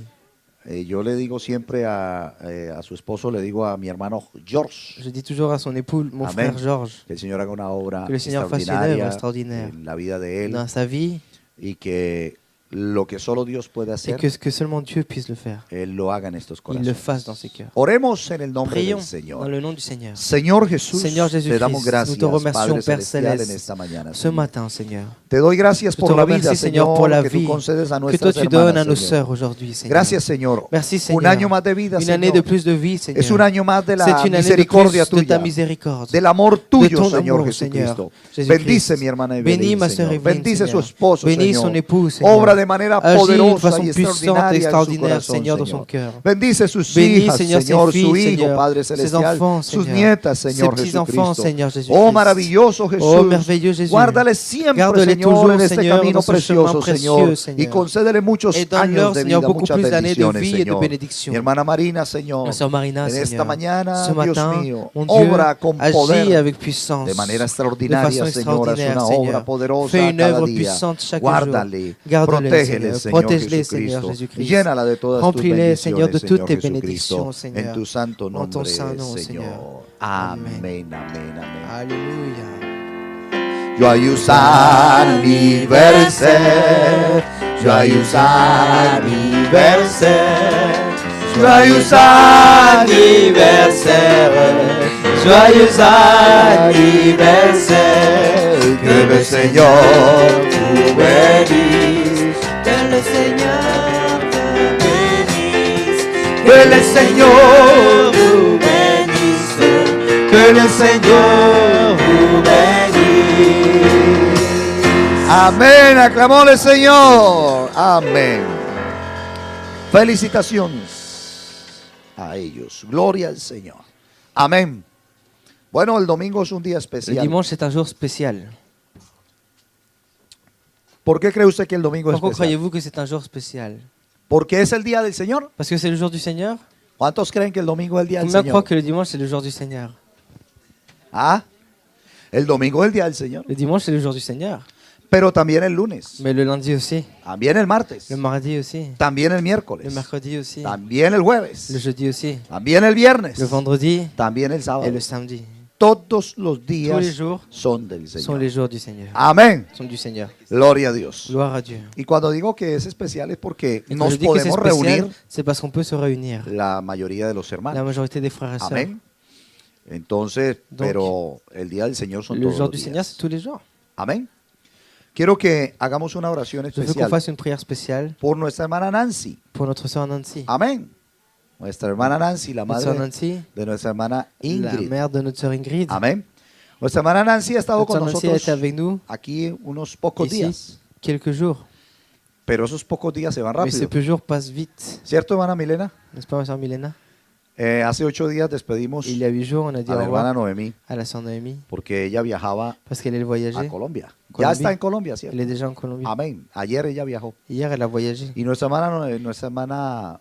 Yo le digo siempre a su esposo, le digo a mi hermano George, Je dis toujours à son époux, mon Amen. frère Georges, que el Señor haga una obra que le Seigneur fasse une œuvre extraordinaria extraordinaire en la vida de él dans sa vie y que lo que solo Dios puede et hacer, que seulement Dieu puisse le faire. Él lo haga en estos Il le corazones. fasse dans ses cœurs. Oremos en el nombre del Prions dans Señor. le nom du Seigneur. Señor Jesús, Señor te damos Jésus-Christ, gracias, nous te remercions, Padre Père Celestial, en Céleste, esta mañana. ce Señor. matin, Seigneur. Te doy gracias Je por te la vida, remercie, Seigneur, pour la Señor, que tú vie concedes a que toi nuestras tu donnes à hermanas, nos Señor. sœurs aujourd'hui, Seigneur. Gracias, Señor. Merci, Un año Seigneur. más de vida, Une année de Señor. plus de vie, Seigneur. Es un año más de la C'est une année de misericordia plus de ta tuya, miséricorde. del amor de tuyo, ton Señor amour, Jesucristo. Seigneur Bendice Jésus-Christ. mi hermana Bénis Evelyn, ma sœur Señor. Evelyn, Bendice su Seigneur. esposo, Bénis Señor. son époux, Seigneur. Obra de manera Agis d'une poderosa façon y puissante et extraordinaria en su extraordinaire, corazón, Seigneur, dans son Señor. cœur. Bendice sus Bénis, hijas, Seigneur, Señor, ses su filles, hijo, Seigneur, Padre ses Celestial, enfants, sus Seigneur, nietas, ses Señor petits-enfants, Jesucristo. Seigneur Jésus-Christ. Oh, maravilloso Jesús. Oh, merveilleux Jésus. Guárdale siempre, Garde-les Señor, toujours, en este Seigneur, camino dans ce chemin precioso, précieux, Señor. Y Seigneur. concédele muchos Et años donne-leur, de Seigneur, vida, beaucoup muchas plus d'années de bendiciones, vie et de Señor. bénédictions. Mi hermana Marina, Señor, Ma sœur Marina, en esta Seigneur, mañana, ce Dios matin, mío, mon Dieu, obra con agis poder, avec puissance, de manera de extraordinaria, façon Señor, haz extraordinaire, una Seigneur. obra poderosa Fais une cada œuvre día. puissante chaque Guárdale, jour. Garde-les, protégele, Seigneur. Señor Protège-les, Seigneur Jesucristo. Jésus-Christ. Llénala de todas tus Remplis-les, Seigneur, bendiciones, de toutes tes Señor bénédictions, Jesucristo. Seigneur. En tu santo En ton nombre, saint nom, Señor. Seigneur. Amén, amén, amén. Alléluia. Joyeux anniversaire, joyeux anniversaire, joyeux anniversaire, joyeux anniversaire. Que le Señor vous bénisse, Que le Seigneur te bénisse, que le Señor vous bénisse, que le Señor vous bénisse. Amén, aclamóle Señor. Amén. Felicitaciones a ellos. Gloria al Señor. Amén. Bueno, el domingo es un día Le especial. dimanche, c'est un jour spécial. ¿Por qué cree usted que el domingo es Pourquoi especial? croyez-vous que c'est un jour spécial? Porque es el día del Señor. Parce que c'est le jour du Seigneur? ¿Cuántos creen que el domingo es el día del Combien Señor? croient que le dimanche, c'est le jour du Seigneur? Ah, el domingo es el día del Señor. Le dimanche, c'est le jour du Seigneur. Pero también el lunes. Mais le lundi aussi. También el martes. Le mardi aussi. También el Le miércoles. mercredi aussi. También el jueves. Le jeudi aussi. También el viernes. Le vendredi También el sábado. et le samedi. Todos los Tous les días jours son del sont Señor. les jours du Seigneur. Amén. Sont du Seigneur. Gloria a Dios. Gloire à Dieu. Y cuando digo que es especial es porque Et quand je nos dis que c'est podemos spécial, reunir c'est parce qu'on peut se réunir. la mayoría de los La hermanos. majorité des frères et sœurs. Amén. Entonces, Donc, pero el día del Señor son Le todos jour los du Seigneur, días. c'est tous les jours. Amén. Quiero que hagamos una oración Je veux qu'on especial fasse une prière spéciale por nuestra hermana Nancy. pour notre sœur Nancy. Amén. Nuestra hermana Nancy, la Notre sœur madre Nancy, de nuestra hermana la Ingrid. mère de notre sœur Ingrid. Amén. Nuestra hermana Nancy ha estado Notre con sœur Nancy a nosotros été avec nous aquí unos pocos ici días, quelques jours. pero esos pocos días se van Mais ces rápido. peu jours passent vite. ¿Cierto, hermana Milena? N'est-ce pas, ma sœur Milena? Hace 8 días despedimos Il y a 8 jours, on a dit a au la hermana revoir Noemí à la sœur Noémie porque ella viajaba parce qu'elle allait a voyager. Colombia. Ya Colombia. está en Colombia, Elle ¿cierto? est déjà en Colombie. Amén. Ayer ella viajó. Hier, elle a voyagé. Y nuestra hermana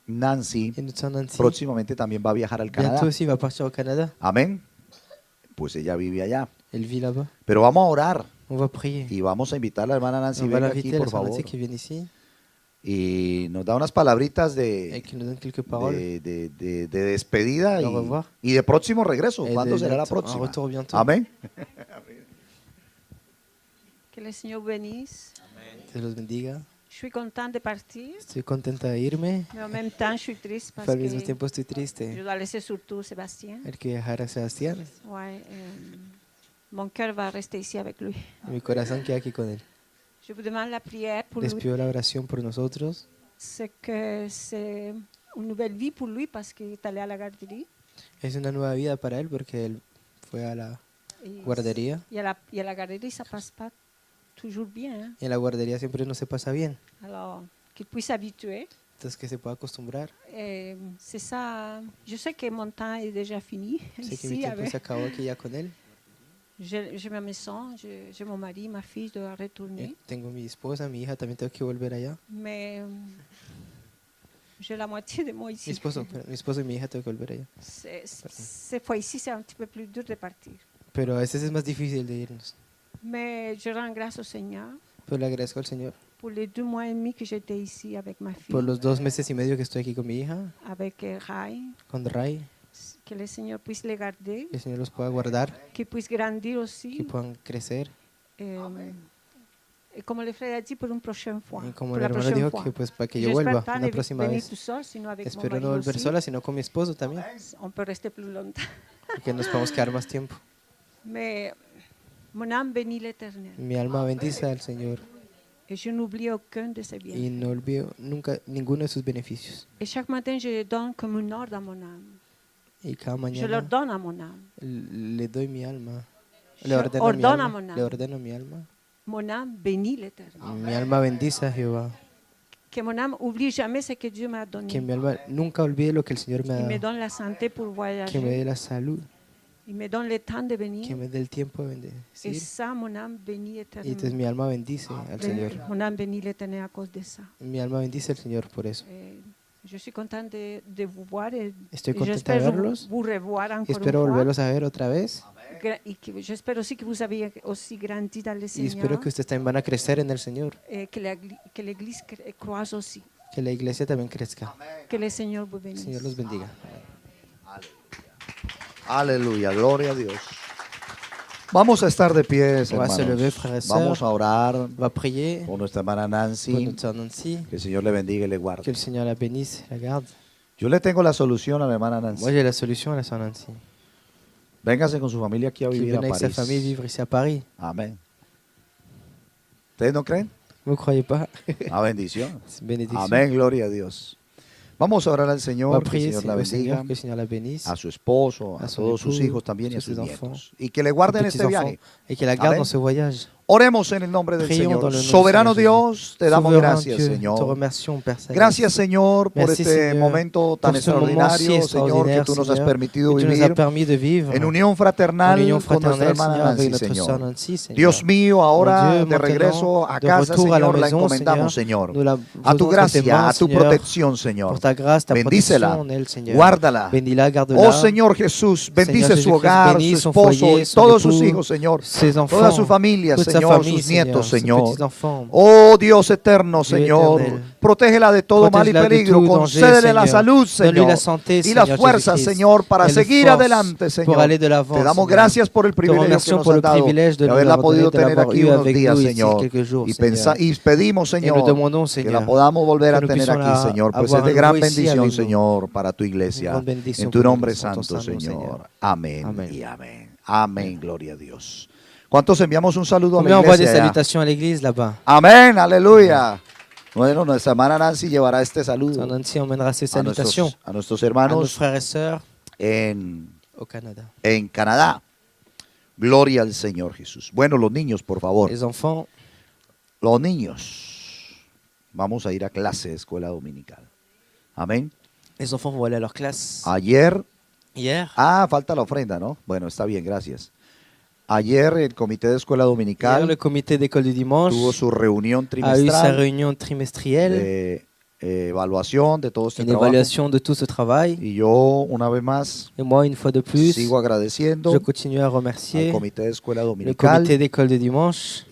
Nancy Et notre sœur Nancy, próximamente también va a viajar al Canadá. bientôt aussi, va partir au Canada. Amén. Pues ella vive allá. Elle vit là-bas. Pero vamos a orar On va prier. y vamos a invitar a la hermana Nancy. On va Venga aquí, l'inviter, la por sœur favor. Nancy qui vient ici Y nos da unas palabritas et de, qui nous donne quelques paroles. de despedida Au revoir. y de próximo regreso. Et ¿Cuándo de será la un próxima? retour bientôt. Amén. Que le Señor bendice. Que Dios los bendiga. Je suis contente de partir, Estoy contenta de irme. mais en même temps, je suis triste parce Pero al mismo que tiempo estoy je triste. dois laisser surtout Sébastien. Hay que dejar a Sebastián. Ouais, mon cœur va rester ici avec lui. Mi corazón queda aquí con él. Je vous demande la prière pour Les lui. pido la oración por nosotros. C'est que c'est une nouvelle vie pour lui parce qu'il est allé à la garderie. Es una nueva vida para él porque él fue a la guardería. y à la galerie, ça passe pas toujours bien. Hein. Y en la guardería siempre no se pasa bien. Alors, qu'il puisse s'habituer. Entonces que se pueda acostumbrar. C'est ça. Je sais que mon temps est déjà fini Sé que mi ici. tiempo Avec, se acabó aquí ya con él. j'ai ma maison, j'ai mon mari, ma fille, je dois retourner. Tengo mi esposa, mi hija, también tengo que volver allá. Mais j'ai la moitié de moi Mi ici. esposo y mi hija tengo que volver allá. Cette fois-ci, c'est un petit peu plus dur de partir. Pero a veces es más difícil de irnos. Mais je rends grâce au Seigneur Pero le agradezco al Señor pour les 2 mois et demi que j'étais ici avec ma fille, por los 2 meses y medio que estoy aquí con mi hija, avec Rai, con Ray. que le Seigneur puisse les garder, Que el Señor los pueda guardar, qu'ils puissent grandir que aussi. puedan crecer. Et comme le frère a dit, pour une prochaine fois. Y como pour el la hermano prochaine dijo, fois. que pues para que yo J'espère vuelva pas una ne próxima venir vez. tout seul, sinon avec Espero mon no mari volver aussi. sola, sino con mi esposo también. On peut rester plus longtemps. Y que nos podamos quedar más tiempo. Mais mon âme bénit l'Éternel. Mi alma bendice al Señor Et je n'oublie aucun de ses y bienfaits. no olvido nunca ninguno de sus beneficios. Et chaque matin, je donne comme un ordre à mon âme. Y cada Je leur mañana donne à mon âme. le doy mi alma. Je Le ordeno mi ordonne à alma. mon Le âme. ordeno mi alma. Mon âme bénit l'Éternel. Mi alma bendice a Jehová. Que mon âme oublie jamais ce que Dieu m'a donné. Que mi alma nunca olvide lo que el Señor me ha Il me dado. donne la santé pour Que me voyager. dé la salud. Il me donne le temps de Que venir. me dé el tiempo de Et bendecir. ça, mon âme bénit Y entonces éternellement. mi alma bendice al Señor. Mon âme bénit l'Éternel à cause de ça. Mi alma bendice al Señor por eso. Je suis contente de vous voir et, Estoy et contenta de j'espère verlos. vous revoir Y encore espero une fois. volverlos a ver otra vez. Et j'espère aussi que vous avez aussi grandi dans le Y Seigneur espero que ustedes también van a crecer en el Señor. et que l'Église croise aussi. Que la iglesia también crezca. Que le Seigneur vous Que el bénisse. Señor los bendiga. Aleluya, gloria a Dios. Vamos a estar de pie, On va se lever, hermanos. frères et Vamos sœurs. a orar On va prier por nuestra hermana pour Nancy. notre sœur Nancy. Que el Señor le bendiga y le Que guarde. el Señor la bénisse, la garde. Yo le tengo la solución a la hermana Moi, Nancy. j'ai la solution à la sœur Nancy. Véngase con su familia aquí a Qui vivir vienne a avec sa París. famille vivre ici à Paris. Amén. ¿Ustedes no creen? Vous ne croyez pas? A bendición. C'est une bénédiction. Amén, gloria a Dios. Vamos a orar al On va Señor, que el prier Señor la au bendiga, Seigneur, que le Seigneur la bénisse. a su esposo, a a son todos sus époux, hijos también y a a sus sus enfants, nietos. Y que le guarden Petits este enfants, viaje. et que la garde Amén. dans ce voyage. Oremos en el nombre del Prions Señor. dans le nom du Soberano Seigneur Dios, te damos Souverain gracias, Dieu, te Señor. remercions, Père Céleste. Gracias, Señor, por Merci, este Seigneur, momento tan pour ce moment si extraordinario, Señor, que extraordinaire, tú nos has Seigneur, permitido que tu nous as vivir permis de vivre en unión fraternal en union con nuestra fraternelle, hermana Seigneur, avec Nancy, notre sœur Señor. Nancy, Seigneur. Dios mío, Mon ahora Dieu, de maintenant, regreso a de casa, retour à la Señor, la maison, encomendamos, Seigneur, Señor. nous la A tu posons entre tes gracia, mains, a tu Seigneur, protección, Señor. pour ta grâce, ta Bendícela, protection en elle, Seigneur. guárdala. Bénis-la, garde-la. Oh Señor Jesús, bendice Señor su Jesucristo, hogar, su bénis son esposo foyer, y son todos sus époux, hijos, Señor. ses enfants, Toda su familia, toute sa Señor, famille, sus nietos, ses Señor. petits-enfants. Oh Dios eterno, Dieu Señor, éternel. protégela de todo mal y Protège-la de peligro, tout danger, concédele la Seigneur. salud, Donne-lui Señor, la santé, y las Seigneur fuerzas, Jésus-Christ. Señor, para Et les seguir forces adelante, pour Señor. aller de l'avant, Te damos Seigneur. gracias por el Te privilegio que remercions nos pour has le dado privilège de de nous haberla avoir donné, podido de tener l'avoir aquí eu unos avec días, nous ici Señor. quelques jours, Y, Seigneur. y pedimos, Et nous Señor, demandons, que la Seigneur, podamos volver que a nous tener puissions aquí, Señor, pues avoir es de à gran nouveau ici bendición, avec nous. Señor, para tu Une iglesia. grande bénédiction En tu pour nombre nous, en ton santo, saint nom, Señor. Seigneur. Amén Amén. y amén. Amén, gloria a Dios. ¿Cuántos enviamos un saludo a la Combien envoie des iglesia? Ya? salutations à l'église là-bas? Amén, aleluya. Bueno, nuestra hermana Nancy llevará este saludo Sœur Nancy emmènera ses a nuestros, salutations a nuestros à nos hermanos frères et sœurs en au Canada. Canadá. Gloria al Señor Jesús. Bueno, los niños, por favor. Les enfants, Los niños. Vamos a ir a clase de escuela dominical. Amén. les enfants vont aller à leur classe. Ayer. Hier, Falta la ofrenda, ¿no? Bueno, está bien, gracias. Ayer el comité de escuela hier, dominical le comité d'école du dimanche tuvo su reunión a eu sa trimestral réunion trimestrielle, de evaluación de todo este une trabajo. évaluation de tout ce travail. Y yo, una vez más, Et moi, une fois de plus, sigo agradeciendo je continue à al remercier comité de escuela le dominical, comité d'école du dimanche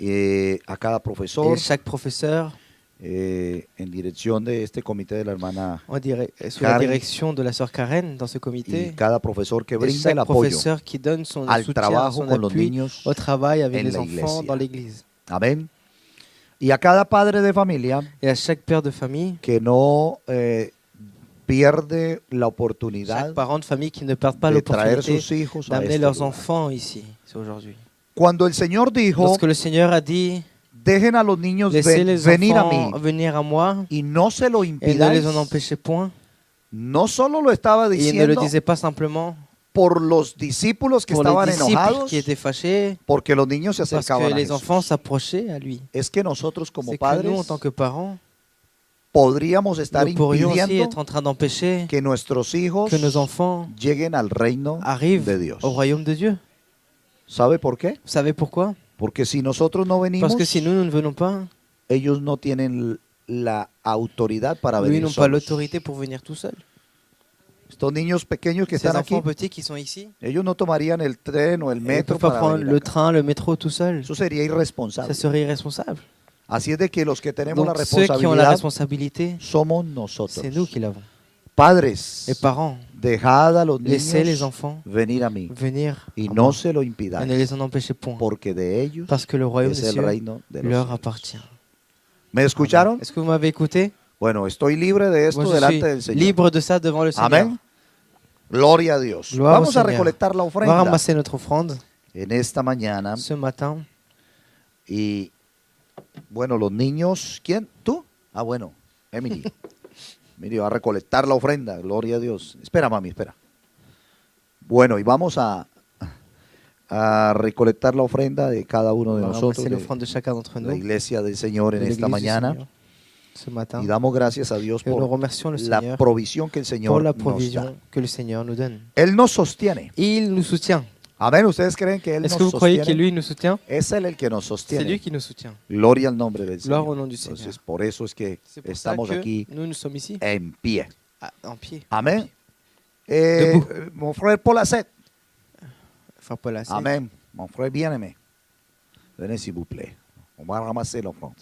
a cada profesor, et chaque professeur en dirección de este comité de la hermana sous la Karen. direction de la sœur Karen dans ce y comité. cada profesor que Et brinda chaque el apoyo professeur qui donne son al soutien, trabajo son con los appui niños au travail avec en les la enfants iglesia. dans l'église. Amén. Y a cada padre de familia Et à chaque père de famille, que no pierde la chaque oportunidad parent de famille qui ne perd pas de traer l'opportunité sus hijos a d'amener este leurs lugar. enfants ici, c'est aujourd'hui. Cuando el Señor dijo, Lorsque le Seigneur a dit, dejen a los niños laissez les venir a mí enfants venir à moi y no se lo et ne impidáis, les en empêchez point, no solo lo estaba et il ne le diciendo disait pas simplement por los discípulos que pour les estaban disciples enojados, qui étaient fâchés, porque los niños se parce acercaban que a les Jesús. enfants s'approchaient à lui. Es que nosotros como C'est que nous, en padres, tant que parents, podríamos estar nous pourrions aussi impidiendo être en train d'empêcher que nuestros hijos que nos enfants lleguen al reino arrivent de Dios. au royaume de Dieu. ¿Sabe por qué? Vous savez pourquoi? Porque si nosotros no venimos, Parce que si nous ne venons pas, ellos no tienen la autoridad para eux venir n'ont pas solos. l'autorité pour venir tout seuls. Estos niños pequeños que Ces están aquí, enfants petits qui sont ici, ellos no tomarían el tren o el ils ne metro peuvent pas para prendre venir le acá. train, le métro tout seuls. Eso sería irresponsable. Ça serait irresponsable. Así es de que los que tenemos Donc la ceux qui ont la responsabilidad responsabilité, somos nosotros. c'est nous qui l'avons. Padres, Les parents, dejad a los laissez les niños enfants venir a mí venir y à no moi, se lo et impidáis, ne les en empêchez point, porque de ellos parce que le royaume es des el cieux reino de los leur cielos. appartient. ¿Me escucharon? Est-ce que vous m'avez écouté? Bueno, estoy libre de esto Moi, je delante suis del Señor. libre de ça devant le Seigneur. Amén. Gloria a Dios. Gloire au Vamos a Seigneur. recolectar la On va ofrenda ramasser notre offrande en esta mañana. ce matin. Y bueno, los niños, ¿quién? ¿Tú? Ah, bueno, Emily. Emily va a recolectar la ofrenda, gloria a Dios. Espera, mami, espera. Bueno, y vamos a recolectar la ofrenda de cada uno On de va nosotros, ramasser de l'offrande de chacun d'entre la nous. iglesia del Señor en de esta l'église du mañana. Seigneur ce matin. Y damos gracias a Dios Et nous por remercions le la Seigneur provisión que el pour Señor la nos da. provision que le Seigneur nous donne. Él nos sostiene. Il nous soutient. Amén. ¿Ustedes creen que Él Est-ce nos que vous croyez que sostiene? lui nous soutient? Es Él el que nos C'est sostiene. lui qui nous soutient. Gloria al nombre del Gloire au Señor. nom du Seigneur. Entonces, por eso es que C'est pour ça estamos que aquí nous sommes ici, en pie. en pied. Amén. Debout. Mon frère Paul Asset. Enfin, pas là. Amén. Mon frère bien-aimé. Venez s'il vous plaît. On va ramasser l'offrande.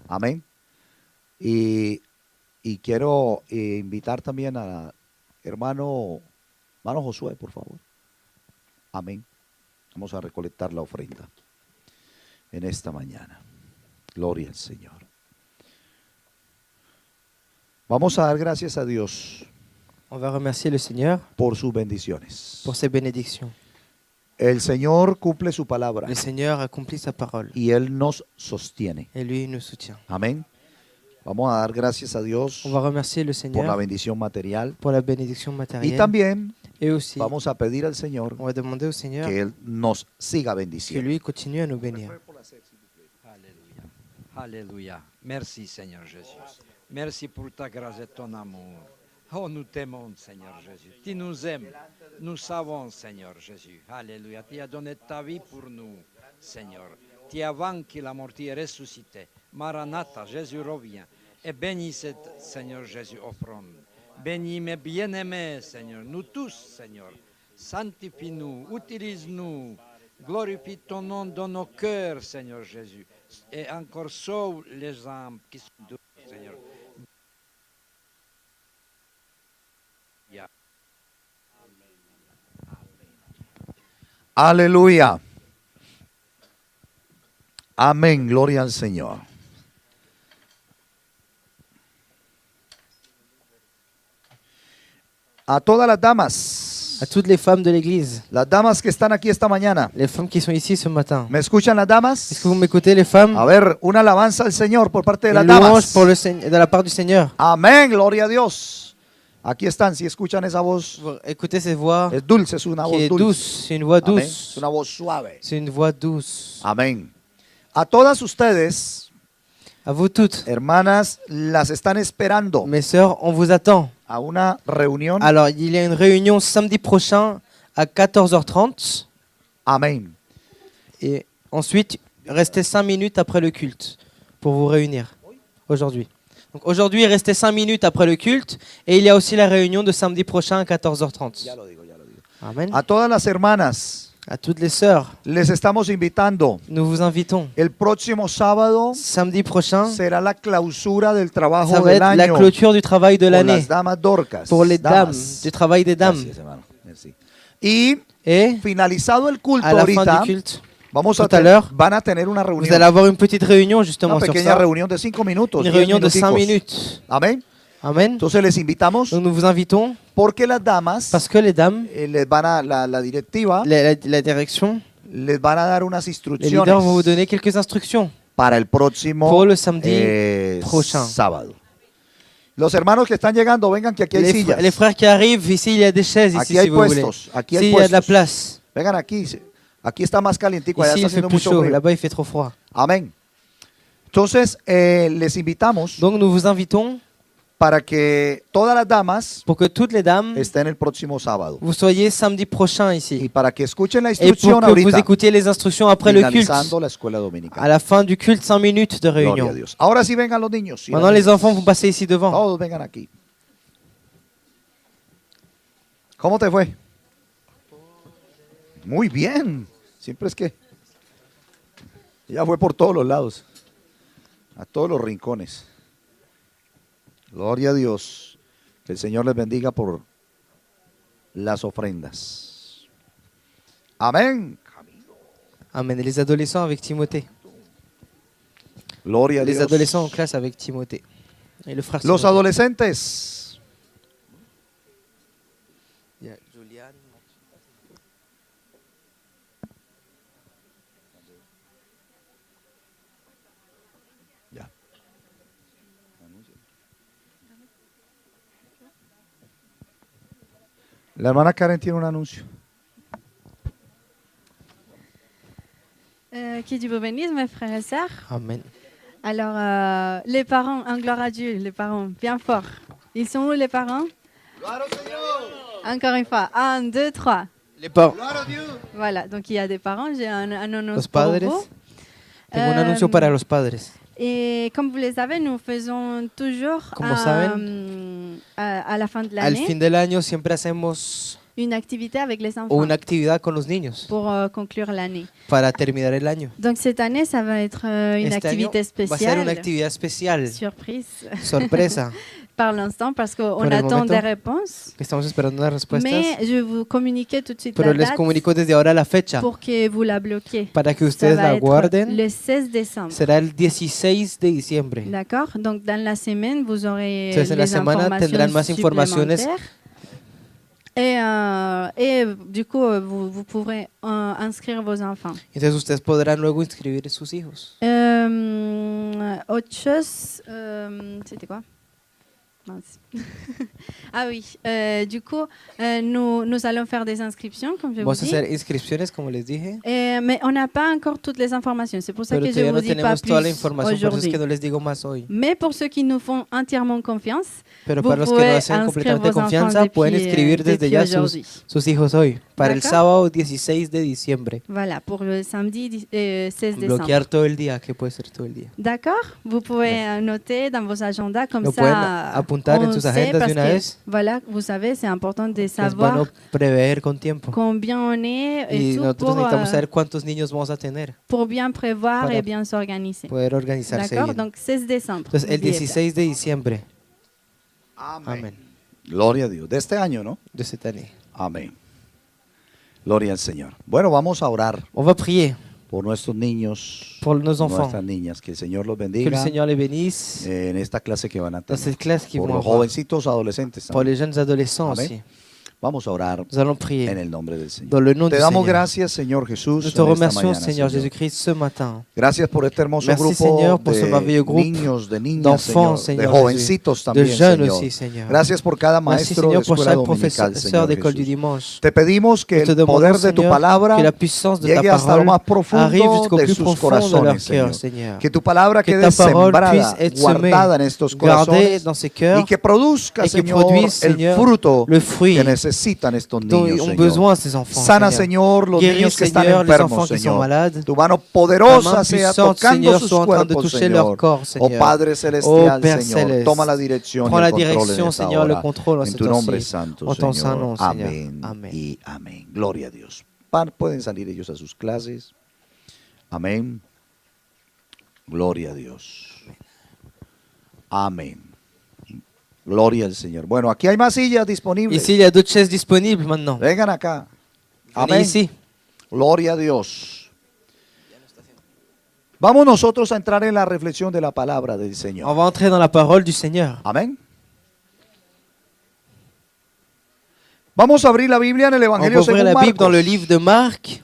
Amén. Y quiero invitar también a hermano Josué, por favor. Amén. Vamos a recolectar la ofrenda en esta mañana. Gloria al Señor. Vamos a dar gracias a Dios On va remercier le Seigneur por sus bendiciones. pour ses bénédictions. El Señor cumple su palabra Le Seigneur accomplit sa parole y Él nos sostiene. et lui nous soutient. Amén. Vamos a dar gracias a Dios On va remercier le por la Seigneur bendición material pour la bénédiction y matérielle también et aussi vamos a pedir al Señor on va demander au Seigneur que Él nos siga que bendiciendo. lui continue à nous bénir. Alléluia. Alléluia. Merci Seigneur Jésus. Merci pour ta grâce et ton amour. Oh, nous t'aimons Seigneur Jésus. Tu nous aimes. Nous savons Seigneur Jésus. Alléluia. Tu as donné ta vie pour nous Seigneur. Tu as vaincu la mort, tu es ressuscité. Maranatha, Jésus revient. Et bénis cette Seigneur Jésus offrande. Bénis mes bien-aimés Seigneur. Nous tous Seigneur. Sanctifie-nous. Utilise-nous. Glorifie ton nom dans nos cœurs, Seigneur Jésus. Et encore sauve les âmes qui sont dures, Seigneur. Aleluya. Amén. Gloria al Señor. A todas las damas, À toutes les femmes de l'église, las damas que están aquí esta mañana. les femmes qui sont ici ce matin. ¿Me escuchan las Est-ce damas? que vous m'écoutez, les femmes? A ver, una alabanza al Señor por parte de las Une louange damas. pour le Seigneur, de la part du Seigneur. Amén, gloria a Dios. Aquí están, si escuchan esa voz, Vous écoutez cette voix es dulce, es una qui voz est dulce. douce. C'est une voix Amén. douce. Es una voz suave. C'est une voix douce. Amén. A todas ustedes, À vous toutes, hermanas, las están esperando mes sœurs, on vous attend. a una reunión. Alors, il y a une réunion samedi prochain à 14h30. Amén. Et ensuite, restez 5 minutes après le culte pour vous réunir aujourd'hui. Donc aujourd'hui, restez 5 minutes après le culte. Et il y a aussi la réunion de samedi prochain à 14h30. Ya lo digo, ya lo digo. Amen. A todas las hermanas, À toutes les sœurs, les estamos invitando. nous vous invitons. El próximo sábado Samedi prochain, será la clausura del ça trabajo va del être la año clôture du travail de por l'année las damas Dorcas. pour les dames, Damas. du travail des dames. Gracias, hermano. Merci. Y Et finalizado el culto à la fin ahorita, du culte, vamos a tout à l'heure, van a tener una vous reunión. allez avoir une petite réunion justement Una sur pequeña ça. reunión de 5 minutos. Une 10 réunion de 5 minuticos. minutes. Amén. Amen. Entonces les invitamos Donc nous vous invitons porque las damas parce que les dames, les van a la directiva la direction, les van a dar unas les instrucciones leaders vont vous donner quelques instructions para el próximo pour le samedi prochain. sábado. Los hermanos que están llegando, vengan que aquí hay sillas. Les frères qui arrivent, ici il y a des chaises, ici Aquí hay si vous voulez. puestos, aquí Ici hay il y a de la puestos. place. Vengan aquí. Aquí está más calientico, allá Ici está il fait haciendo plus mucho chaud, frío. là-bas il fait trop froid. Amén. Entonces, les invitamos Donc nous vous invitons para que todas las damas pour que toutes les dames, estén el próximo sábado. vous soyez samedi prochain Y ici. para que escuchen la Et pour instrucción que vous ahorita, écoutiez les instructions après le culte. finalizando la escuela À dominical. la fin du culte, 5 minutes de Gloria a réunion. Dios. Ahora sí vengan los niños. y Maintenant las les niñas. enfants, vous passez ici devant. Todos vengan aquí. ¿Cómo te fue? Muy bien. Siempre es que ya fue por todos los lados, a todos los rincones. Gloria a Dios. Que el Señor les bendiga por las ofrendas. Amén. Amen. Et les adolescents avec Timothée. Gloria a Les Dios. adolescents en classe avec Timothée. Et le frère Los Timothée. adolescentes. Il y a Juliane. Ya. La hermana Karen tiene un anuncio. Que Dieu vous bénisse, mes frères et sœurs. Amen. Alors, les parents, en gloire à Dieu, les parents, bien fort. Ils sont où les parents? Encore une fois, 1, 2, 3. Les parents. Voilà, donc il y a des parents, j'ai un annonce Los pour padres. vous. Tengo un anuncio para los padres. Et comme vous le savez, nous faisons toujours Como saben, à la fin de Al l'année fin del año siempre hacemos une activité avec les enfants una actividad con los niños pour conclure l'année. para terminar el año. Donc cette année, ça va être une Este año activité va a ser una spéciale, actividad especial, surprise, sorpresa, par l'instant, parce qu'on Por el attend momento, des réponses. que estamos esperando unas respuestas. Mais je vais vous communiquer tout de suite Pero la les date comunico desde ahora la fecha pour que vous la bloquiez. para que Ça ustedes va la être guarden. le 16 décembre. Será el 16 de diciembre. D'accord. Donc dans la semaine, vous aurez Entonces, en la les semana informations tendrán más informaciones. supplémentaires. Et du coup, vous pourrez inscrire vos enfants. Entonces ustedes podrán luego inscribir a sus hijos. Autre chose, c'était quoi? Mince. Ah oui, du coup, nous allons faire des inscriptions, comme je vous Vamos a dis. hacer inscripciones, como les dije. Mais on n'a pas encore toutes les informations. C'est pour ça Pero que je todavía vous no dis pas tenemos toda la plus información, por eso es aujourd'hui. que no les digo más hoy. Mais pour ceux qui nous font entièrement confiance, Pero vous para los que pouvez no hacen inscrire completamente vos enfants confianza, pueden depuis, inscribir desde depuis ya aujourd'hui. sus hijos hoy, para el D'accord. sábado 16 de diciembre. Voilà, pour le samedi 16 décembre. Bloquear todo el día, que puede ser todo el día. D'accord. Vous pouvez noter dans vos agendas comme Lo ça. pueden apuntar en on sus sait agendas parce de una que, vez. Voilà, vous savez, c'est important de Es savoir bueno prever con tiempo. combien on est et Y tout nosotros pour, necesitamos saber cuántos niños vamos a tener, pour bien prévoir para et bien s'organiser. poder organizarse D'accord. bien. Donc 16 décembre. Entonces, el n'oubliez pas. 16 de diciembre. Amén. Amén. Gloria a Dios. De este año, ¿no? De cette année. Amén. Gloria al Señor. Bueno, vamos a orar On va prier por nuestros niños, pour nos enfants. nuestras niñas. Que el Señor los Que le bendiga Seigneur les bénisse en esta clase que van a dans tener. cette classe qu'ils Por vont los avoir. jovencitos adolescentes Pour también. les jeunes adolescents Amén. aussi. Vamos a orar Nous allons en prier. el nombre del Señor. Dans le nom Te du damos Seigneur. gracias, Señor Jesús, Nous te en esta remercions, mañana, Seigneur Señor. Jésus-Christ, ce matin. Gracias por este hermoso Merci, grupo Señor, por ce de merveilleux groupe niños, de niñas, d'enfants, Señor, de Señor jovencitos De también, jeunes Señor. aussi, Seigneur. Gracias por cada Merci, maestro de Seigneur, pour escuela chaque dominical, professeur Señor d'école du Jesús. dimanche. Te pedimos que Nous te el demandons, poder de tu Seigneur, palabra que la puissance de ta llegue hasta lo parole más arrive profundo jusqu'au de plus sus profond de leur corazones, cœur, Señor. Seigneur. Que tu palabra Que quede ta parole puisse sembrada, être semée, guardada en estos gardée corazones dans ces cœurs, y que produzca, et que Señor, produise, el Seigneur, fruto le fruit que necesitan estos dont niños, ont Señor. besoin ces enfants. Sana, Seigneur. Señor, los Guéris, niños que están Seigneur, les enfermos, enfants qui sont Señor. malades. Tu mano Ta poderosa main sea puissante, tocando Seigneur, sus soit en train de cuerpos, toucher leur Señor. corps, Oh Seigneur. Padre celestial, Oh Père Señor, céleste, toma la dirección prends y la el control en direction, esta Seigneur, le hora. contrôle en En cette tu nombre heure-ci. santo, En ton Señor. saint nom, Seigneur. Amén Amén. y amén. Gloria a Dios. Pueden salir ellos a sus clases. Amén. Gloria a Dios. Amén. Gloria al Señor. Bueno, aquí hay más sillas disponibles. Ici, il y a d'autres chaises disponibles maintenant. Vengan acá. Venez Amén. ici. Gloria a Dios. Vamos nosotros a entrar en la reflexión de la palabra del On Señor. va entrer dans la parole du Seigneur. Amén. Vamos a abrir la Biblia en el On va Evangelio ouvrir según la Bible dans le Marcos. livre de Marc.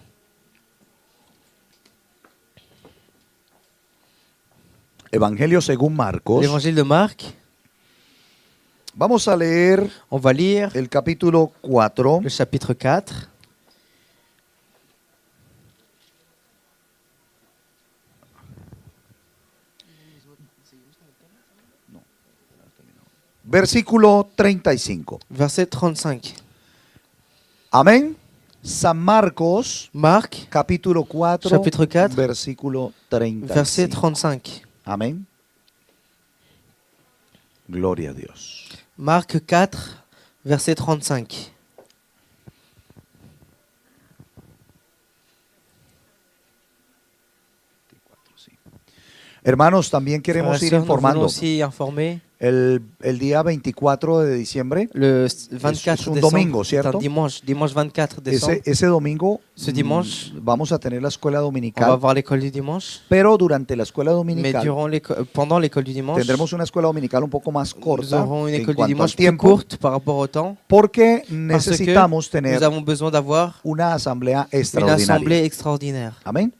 Evangelio según Marcos. L'évangile de Marc. Vamos a leer On va lire el capítulo 4. le chapitre 4. Versículo 35. Verset 35. Amén. San Marcos, Marc, capítulo 4, Chapitre 4, versículo 35. verset 35. Amén. Gloria a Dios. Marc 4, verset 35. Hermanos, también queremos Frères et ir sœurs, nous voulons informando. aussi informer. El día 24 de diciembre, Le 24 Es un décembre, domingo, c'est un ¿cierto? dimanche 24 décembre. ese domingo Ce dimanche, vamos a tener la escuela on va dominical, voir l'école du dimanche. pero durante la escuela Mais dominical pendant l'école du dimanche, tendremos una escuela dominical un poco más nous corta aurons une en école du cuanto al dimanche plus tiempo, courte par rapport au temps. porque Parce que necesitamos tener nous avons besoin d'avoir una asamblea une extraordinaria. assemblée extraordinaire. Amén.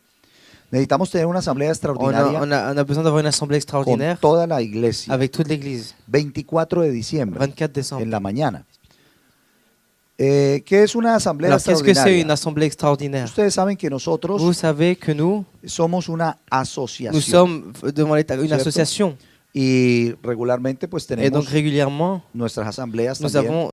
Necesitamos tener una asamblea extraordinaria On a besoin d'avoir une assemblée con extraordinaire toda la iglesia. avec toute l'église. 24 de diciembre, 24 décembre. en la mañana. ¿Qué es una asamblea Alors, qu'est-ce que c'est extraordinaria? une assemblée extraordinaire? Ustedes saben que nosotros Vous savez que nous somos una asociación. sommes devant l'État une ¿Cierto? association. Y regularmente pues Et donc tenemos régulièrement, nuestras asambleas nous también avons